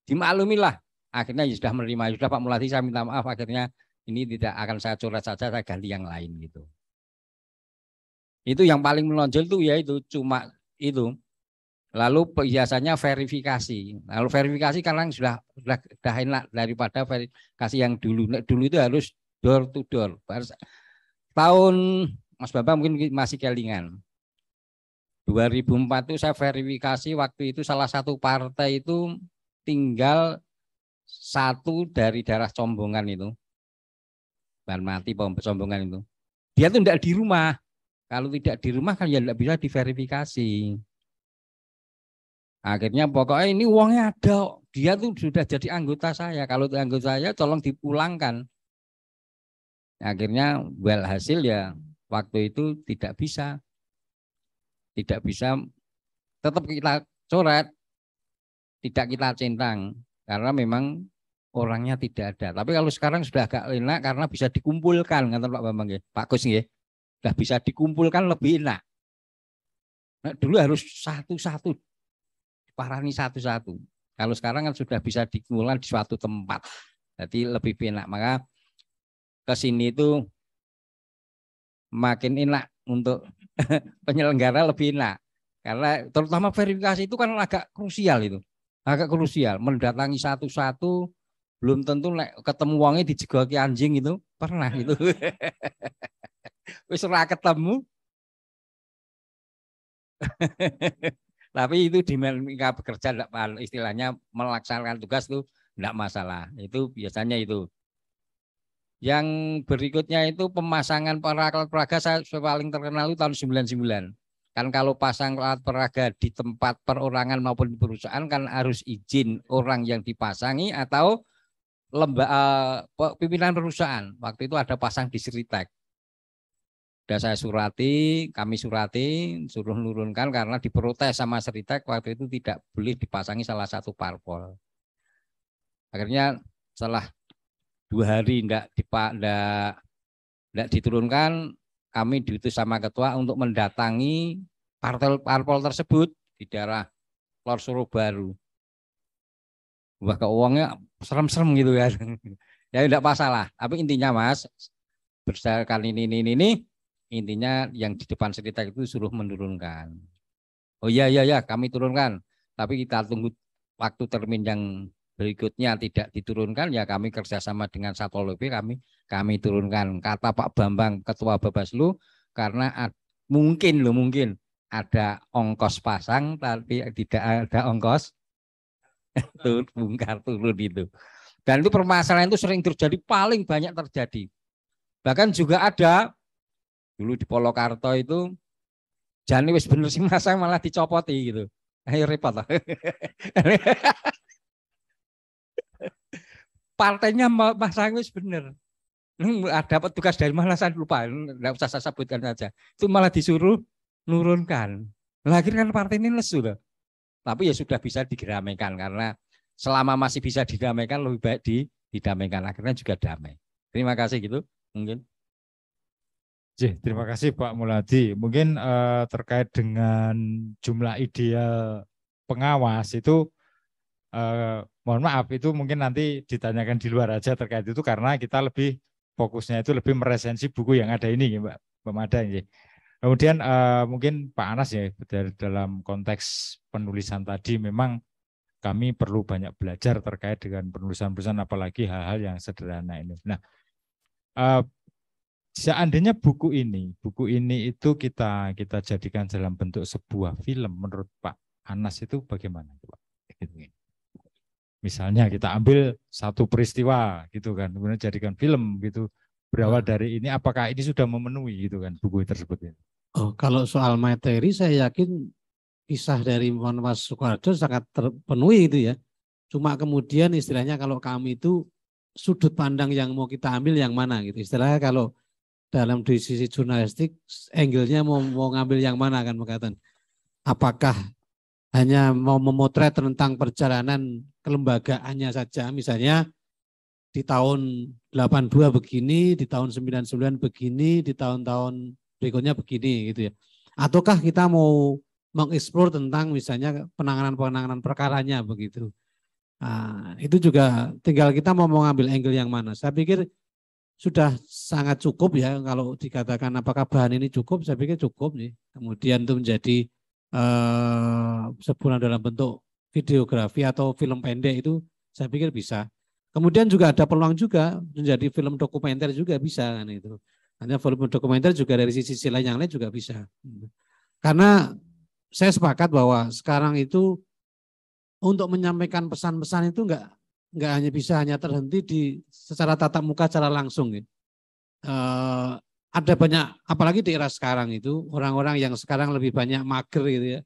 dimaklumilah, akhirnya ya sudah menerima, sudah Pak Muladi saya minta maaf, akhirnya ini tidak akan saya coret saja, saya ganti yang lain gitu. Itu yang paling menonjol itu ya itu cuma itu. Lalu biasanya verifikasi. Lalu verifikasi karena sudah enak daripada verifikasi yang dulu. Dulu itu harus door to door. Tahun Mas Bambang mungkin masih kelingan. 2004 itu saya verifikasi, waktu itu salah satu partai itu tinggal 1 dari daerah Combongan itu, Bahan Mati Combongan itu, dia tuh tidak di rumah. Kalau tidak di rumah kan ya tidak bisa diverifikasi. Akhirnya pokoknya ini uangnya ada, dia tuh sudah jadi anggota saya. Kalau anggota saya tolong dipulangkan. Akhirnya hasil ya waktu itu tidak bisa, tetap kita coret. Tidak kita centang karena memang orangnya tidak ada. Tapi kalau sekarang sudah agak enak karena bisa dikumpulkan, kata Pak Bambang ya, Pak Kus ya, sudah bisa dikumpulkan lebih enak. Nah, dulu harus satu-satu, diparani satu-satu. Kalau sekarang kan sudah bisa dikumpulkan di suatu tempat, jadi lebih enak. Maka ke sini itu makin enak untuk penyelenggara, lebih enak. Karena terutama verifikasi itu kan agak krusial itu. Agak krusial, mendatangi satu-satu, belum tentu ketemu uangnya dijegoki anjing itu, pernah itu. Wis ora ketemu. Tapi itu di mereka bekerja istilahnya melaksanakan tugas itu enggak masalah. Itu biasanya itu. Yang berikutnya itu pemasangan alat peraga, saya paling terkenal itu tahun 99. Kan kalau pasang alat peraga di tempat perorangan maupun di perusahaan kan harus izin orang yang dipasangi atau pimpinan perusahaan. Waktu itu ada pasang di Seritek. Sudah saya surati, kami surati, suruh nurunkan karena diprotes sama Seritek waktu itu tidak boleh dipasangi salah satu parpol. Akhirnya setelah 2 hari tidak diturunkan, kami diutus sama ketua untuk mendatangi parpol tersebut di daerah Lor Solo Baru. Wah, keuangnya serem-serem gitu kan. Ya tidak masalah. Tapi intinya Mas, berdasarkan ini, intinya yang di depan cerita itu suruh menurunkan. Oh iya, kami turunkan. Tapi kita tunggu waktu termin yang berikutnya tidak diturunkan, ya kami kerjasama dengan Satpol PP, kami turunkan. Kata Pak Bambang, Ketua Bawaslu, karena mungkin ada ongkos pasang, tapi tidak ada ongkos bongkar turun itu. Dan itu permasalahan itu sering terjadi, paling banyak terjadi. Bahkan juga ada dulu di Polokarto itu, jane wis bener sih masang malah dicopoti gitu. Ayo repot lah. Partainya masang wis bener. Dapat tugas dari mana saya lupa, enggak usah saya sebutkan saja. Itu malah disuruh nurunkan. Akhirnya kan partai ini lesu loh. Tapi ya sudah bisa digeramaikan, karena selama masih bisa didamaikan lebih baik didamaikan. Akhirnya juga damai. Terima kasih gitu mungkin.
Terima kasih Pak Muladi. Mungkin terkait dengan jumlah ideal pengawas itu mohon maaf, itu mungkin nanti ditanyakan di luar aja terkait itu, karena kita lebih fokusnya itu lebih meresensi buku yang ada ini Mbak Mada. Kemudian mungkin Pak Anas ya, dalam konteks penulisan tadi memang kami perlu banyak belajar terkait dengan penulisan-penulisan, apalagi hal-hal yang sederhana ini. Nah, seandainya buku ini itu kita jadikan dalam bentuk sebuah film, menurut Pak Anas itu bagaimana, Pak? Misalnya kita ambil satu peristiwa gitu kan, kemudian jadikan film gitu, berawal dari ini, apakah ini sudah memenuhi gitu kan buku tersebut ini?
Oh, kalau soal materi saya yakin kisah dari Mas Soekarjo sangat terpenuhi itu ya. Cuma kemudian istilahnya kalau kami itu sudut pandang yang mau kita ambil yang mana gitu. Istilahnya kalau dalam di sisi jurnalistik angle-nya mau ngambil yang mana kan berkaitan. Apakah hanya mau memotret tentang perjalanan kelembagaannya saja, misalnya di tahun 82 begini, di tahun 99 begini, di tahun-tahun berikutnya begini gitu ya. Ataukah kita mau mengeksplor tentang misalnya penanganan perkaranya begitu. Nah, itu juga tinggal kita mau mengambil angle yang mana. Saya pikir sudah sangat cukup ya kalau dikatakan apakah bahan ini cukup, saya pikir cukup nih. Kemudian itu menjadi sebuah dalam bentuk videografi atau film pendek itu saya pikir bisa. Kemudian juga ada peluang juga menjadi film dokumenter juga bisa kan itu. Hanya film dokumenter juga dari sisi lain yang lain juga bisa. Karena saya sepakat bahwa sekarang itu untuk menyampaikan pesan-pesan itu enggak hanya terhenti di secara tatap muka secara langsung. Ada banyak, apalagi di era sekarang itu orang-orang yang sekarang lebih banyak mager gitu ya.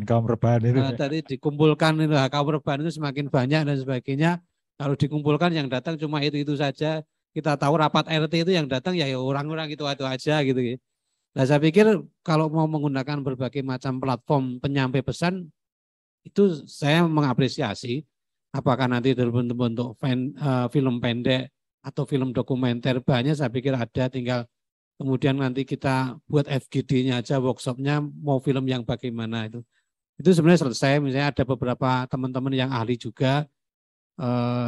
Kaum rebahan itu.
Tadi dikumpulkan itu kaum rebahan itu semakin banyak dan sebagainya. Kalau dikumpulkan yang datang cuma itu saja. Kita tahu rapat RT itu yang datang ya orang-orang itu aja gitu. Nah, saya pikir kalau mau menggunakan berbagai macam platform penyampai pesan itu saya mengapresiasi. Apakah nanti dalam bentuk film pendek atau film dokumenter, banyak saya pikir ada, tinggal kemudian nanti kita buat FGD-nya aja, workshopnya mau film yang bagaimana itu sebenarnya selesai. Misalnya ada beberapa teman-teman yang ahli juga,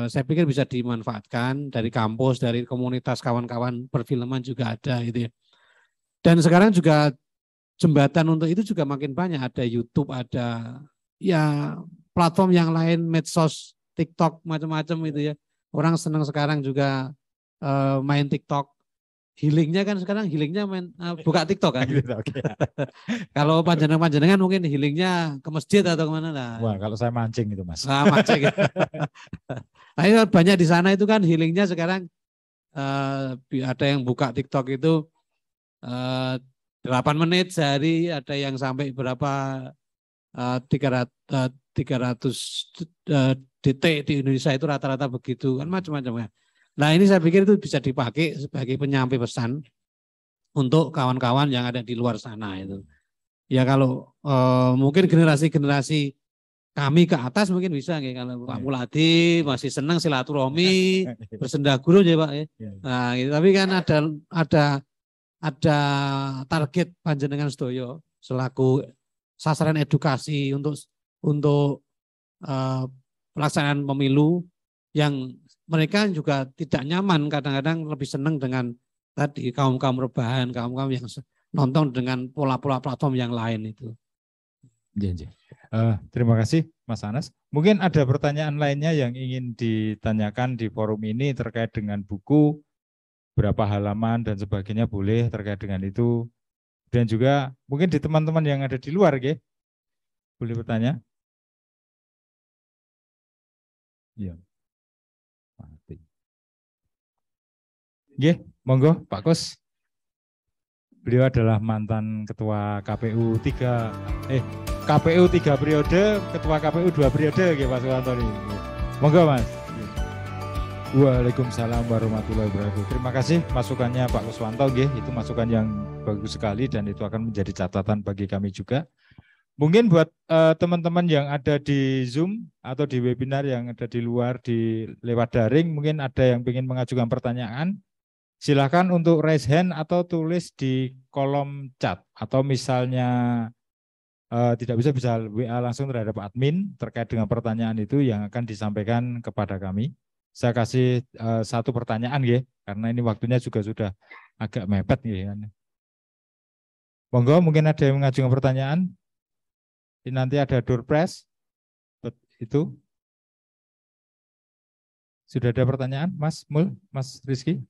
saya pikir bisa dimanfaatkan dari kampus, dari komunitas kawan-kawan perfilman juga ada gitu ya. Dan sekarang juga jembatan untuk itu juga makin banyak, ada YouTube, ada ya platform yang lain, medsos, TikTok, macam-macam itu ya. Orang senang sekarang juga main TikTok. Healingnya kan sekarang main buka TikTok kan. Kalau panjenengan mungkin healingnya ke masjid atau kemana lah.
Wah, kalau saya mancing itu Mas.
Mancing. Nah, ini banyak di sana itu kan healingnya sekarang ada yang buka TikTok itu 8 menit sehari, ada yang sampai berapa 300 detik di Indonesia itu rata-rata begitu kan, macam-macam ya. Nah, ini saya pikir itu bisa dipakai sebagai penyampai pesan untuk kawan-kawan yang ada di luar sana itu. Ya kalau mungkin generasi-generasi kami ke atas mungkin bisa ya, kalau Pak Muladi masih senang silaturahmi, bersenda guru ya Pak ya. Nah, gitu. Tapi kan ada target panjenengan sedoyo. selaku sasaran edukasi untuk pelaksanaan pemilu yang mereka juga tidak nyaman, kadang-kadang lebih senang dengan tadi kaum-kaum rebahan, kaum-kaum yang nonton dengan pola-pola platform yang lain itu.
Terima kasih Mas Anas. Mungkin ada pertanyaan lainnya yang ingin ditanyakan di forum ini terkait dengan buku, berapa halaman dan sebagainya, boleh terkait dengan itu. Dan juga mungkin di teman-teman yang ada di luar, boleh bertanya. Iya. Monggo Pak Kus. Beliau adalah mantan ketua KPU 3 periode, ketua KPU 2 periode Pak Suwanto. Monggo Mas. Waalaikumsalam warahmatullahi wabarakatuh. Terima kasih masukannya Pak Kuswanto, itu masukan yang bagus sekali dan itu akan menjadi catatan bagi kami juga. Mungkin buat teman-teman yang ada di Zoom atau di webinar yang ada di luar lewat daring, mungkin ada yang ingin mengajukan pertanyaan. Silakan untuk raise hand atau tulis di kolom chat, atau misalnya tidak bisa WA langsung terhadap admin terkait dengan pertanyaan itu yang akan disampaikan kepada kami. Saya kasih satu pertanyaan karena ini waktunya juga sudah agak mepet Monggo, mungkin ada yang mengajukan pertanyaan. Ini nanti ada door prize itu. Sudah ada pertanyaan Mas Mul, Mas Rizky?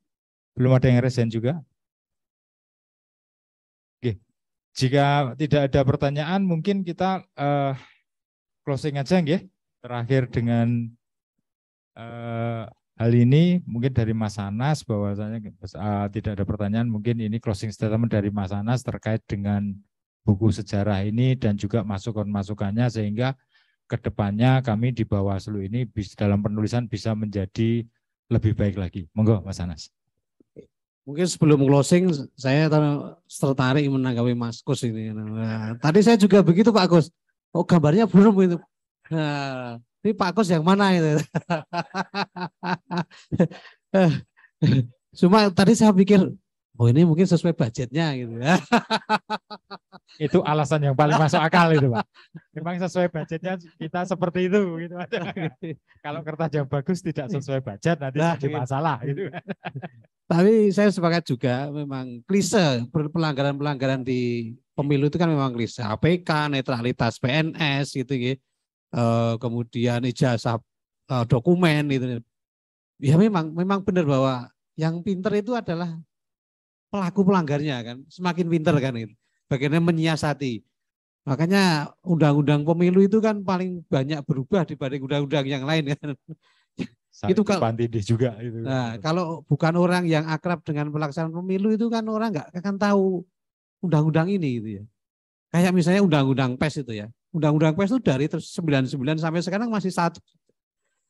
Belum ada yang resen juga. Oke. Jika tidak ada pertanyaan, mungkin kita closing aja, terakhir dengan hal ini mungkin dari Mas Anas, bahwasanya tidak ada pertanyaan. Mungkin ini closing statement dari Mas Anas terkait dengan buku sejarah ini dan juga masukan-masukannya, sehingga kedepannya kami di Bawaslu ini dalam penulisan bisa menjadi lebih baik lagi. Monggo Mas Anas.
Mungkin sebelum closing, saya tertarik menanggapi Mas Kus ini. Nah, tadi saya juga begitu Pak Kus. Oh, gambarnya belum itu. Nah, ini Pak Kus yang mana itu? Cuma tadi saya pikir, oh ini mungkin sesuai budgetnya gitu.
Itu alasan yang paling masuk akal itu Pak. Memang sesuai budgetnya kita seperti itu gitu. Kalau kertas yang bagus tidak sesuai budget nanti jadi masalah gitu.
Tapi saya sepakat juga, memang klise pelanggaran-pelanggaran di pemilu itu kan memang klise. APK, netralitas PNS gitu kemudian ijazah dokumen gitu. Ya memang benar bahwa yang pinter itu adalah pelaku pelanggarnya kan, semakin pinter kan itu. Bagaimana menyiasati. Makanya undang-undang pemilu itu kan paling banyak berubah dibanding undang-undang yang lain kan. Itu kalau
juga itu.
Nah, kalau bukan orang yang akrab dengan pelaksanaan pemilu itu kan orang nggak akan tahu undang-undang ini gitu ya. Kayak misalnya undang-undang PES itu ya. Undang-undang PES itu dari 99 sampai sekarang masih satu.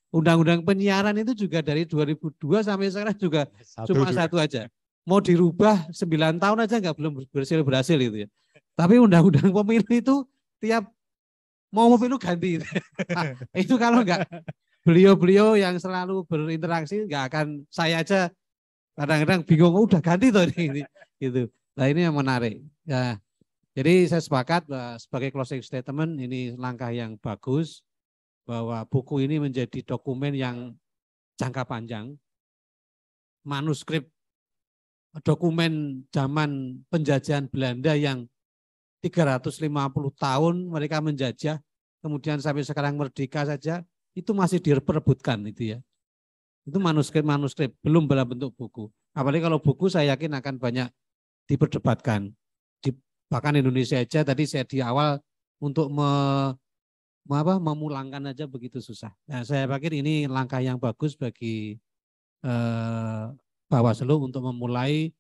Undang-undang penyiaran itu juga dari 2002 sampai sekarang juga cuma satu aja. Mau dirubah 9 tahun aja nggak belum berhasil itu ya. Tapi undang-undang pemilu itu tiap mau pemilu ganti. Nah, itu kalau nggak beliau-beliau yang selalu berinteraksi nggak akan, saya aja kadang-kadang bingung udah ganti tuh ini gitu. Nah ini yang menarik. Ya, jadi saya sepakat sebagai closing statement ini langkah yang bagus bahwa buku ini menjadi dokumen yang jangka panjang, manuskrip dokumen zaman penjajahan Belanda yang 350 tahun mereka menjajah, kemudian sampai sekarang merdeka saja. Itu masih diperebutkan itu ya. Itu manuskrip belum dalam bentuk buku. Apalagi kalau buku saya yakin akan banyak diperdebatkan. Bahkan Indonesia aja tadi saya di awal untuk memulangkan aja begitu susah. Nah, saya pikir ini langkah yang bagus bagi Bawaslu untuk memulai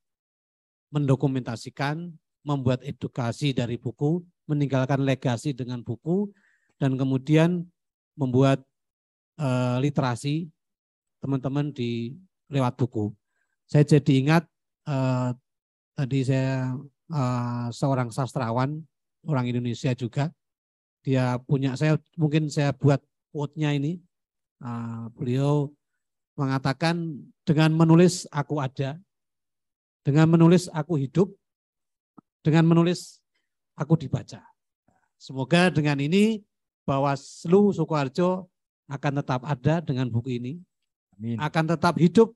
mendokumentasikan, membuat edukasi dari buku, meninggalkan legasi dengan buku, dan kemudian membuat literasi teman-teman di lewat buku. Saya jadi ingat tadi saya seorang sastrawan orang Indonesia juga, dia punya, mungkin saya buat quote-nya ini. Beliau mengatakan, dengan menulis aku ada, dengan menulis aku hidup, dengan menulis aku dibaca. Semoga dengan ini Bawaslu Sukoharjo akan tetap ada dengan buku ini.
Amin.
Akan tetap hidup.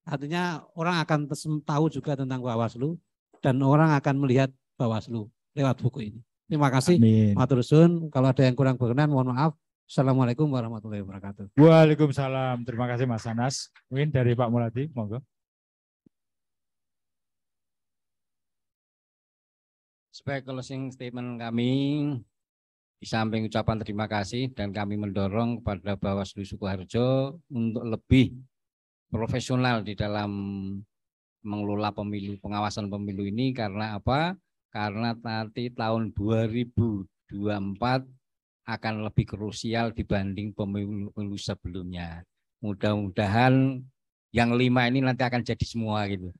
Artinya orang akan tahu juga tentang Bawaslu dan orang akan melihat Bawaslu lewat buku ini. Terima kasih.
Amin.
Matur suwun. Kalau ada yang kurang berkenan mohon maaf. Assalamualaikum warahmatullahi wabarakatuh.
Waalaikumsalam. Terima kasih Mas Anas. Mungkin dari Pak Muladi, monggo.
Sebagai closing statement kami, di samping ucapan terima kasih dan kami mendorong kepada Bawaslu Sukoharjo untuk lebih profesional di dalam mengelola pemilu, pengawasan pemilu ini. Karena apa? Karena nanti tahun 2024 akan lebih krusial dibanding pemilu sebelumnya. Mudah-mudahan yang 5 ini nanti akan jadi semua gitu.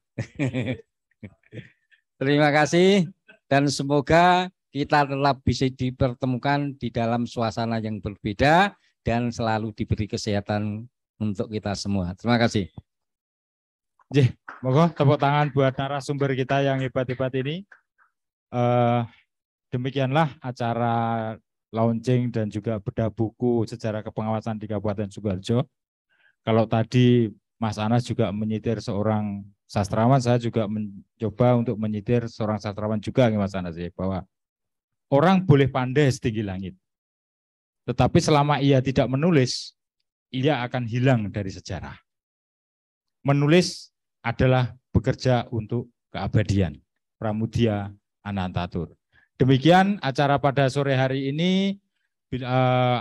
Terima kasih dan semoga kita tetap bisa dipertemukan di dalam suasana yang berbeda dan selalu diberi kesehatan untuk kita semua. Terima kasih.
Monggo tepuk tangan buat narasumber kita yang hebat-hebat ini. Demikianlah acara launching dan juga bedah buku sejarah kepengawasan di Kabupaten Sukoharjo. Kalau tadi Mas Anas juga menyitir seorang sastrawan, saya juga mencoba untuk menyitir seorang sastrawan juga, Mas Anas, ya, bahwa orang boleh pandai setinggi langit, tetapi selama ia tidak menulis, ia akan hilang dari sejarah. Menulis adalah bekerja untuk keabadian. Pramudia Anantatur. Demikian acara pada sore hari ini.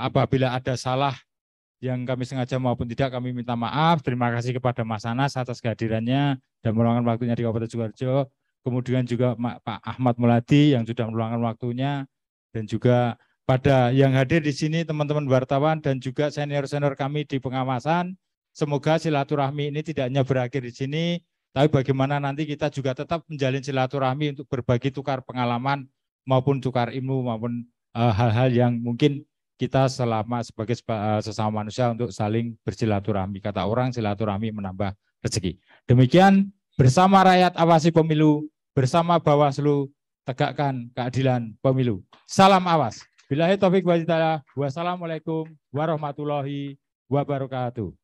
Apabila ada salah yang kami sengaja maupun tidak, kami minta maaf. Terima kasih kepada Mas Anas atas kehadirannya dan meluangkan waktunya di Kabupaten Sukoharjo. Kemudian juga Pak Ahmad Muladi yang sudah meluangkan waktunya, dan juga pada yang hadir di sini teman-teman wartawan dan juga senior-senior kami di pengawasan. Semoga silaturahmi ini tidak hanya berakhir di sini, tapi bagaimana nanti kita juga tetap menjalin silaturahmi untuk berbagi tukar pengalaman maupun tukar ilmu maupun hal-hal yang mungkin kita selama sebagai sesama manusia untuk saling bersilaturahmi. Kata orang, silaturahmi menambah rezeki. Demikian, bersama rakyat awasi pemilu, bersama Bawaslu tegakkan keadilan pemilu. Salam awas. Billahi taufik wal hidayah. Wassalamualaikum warahmatullahi wabarakatuh.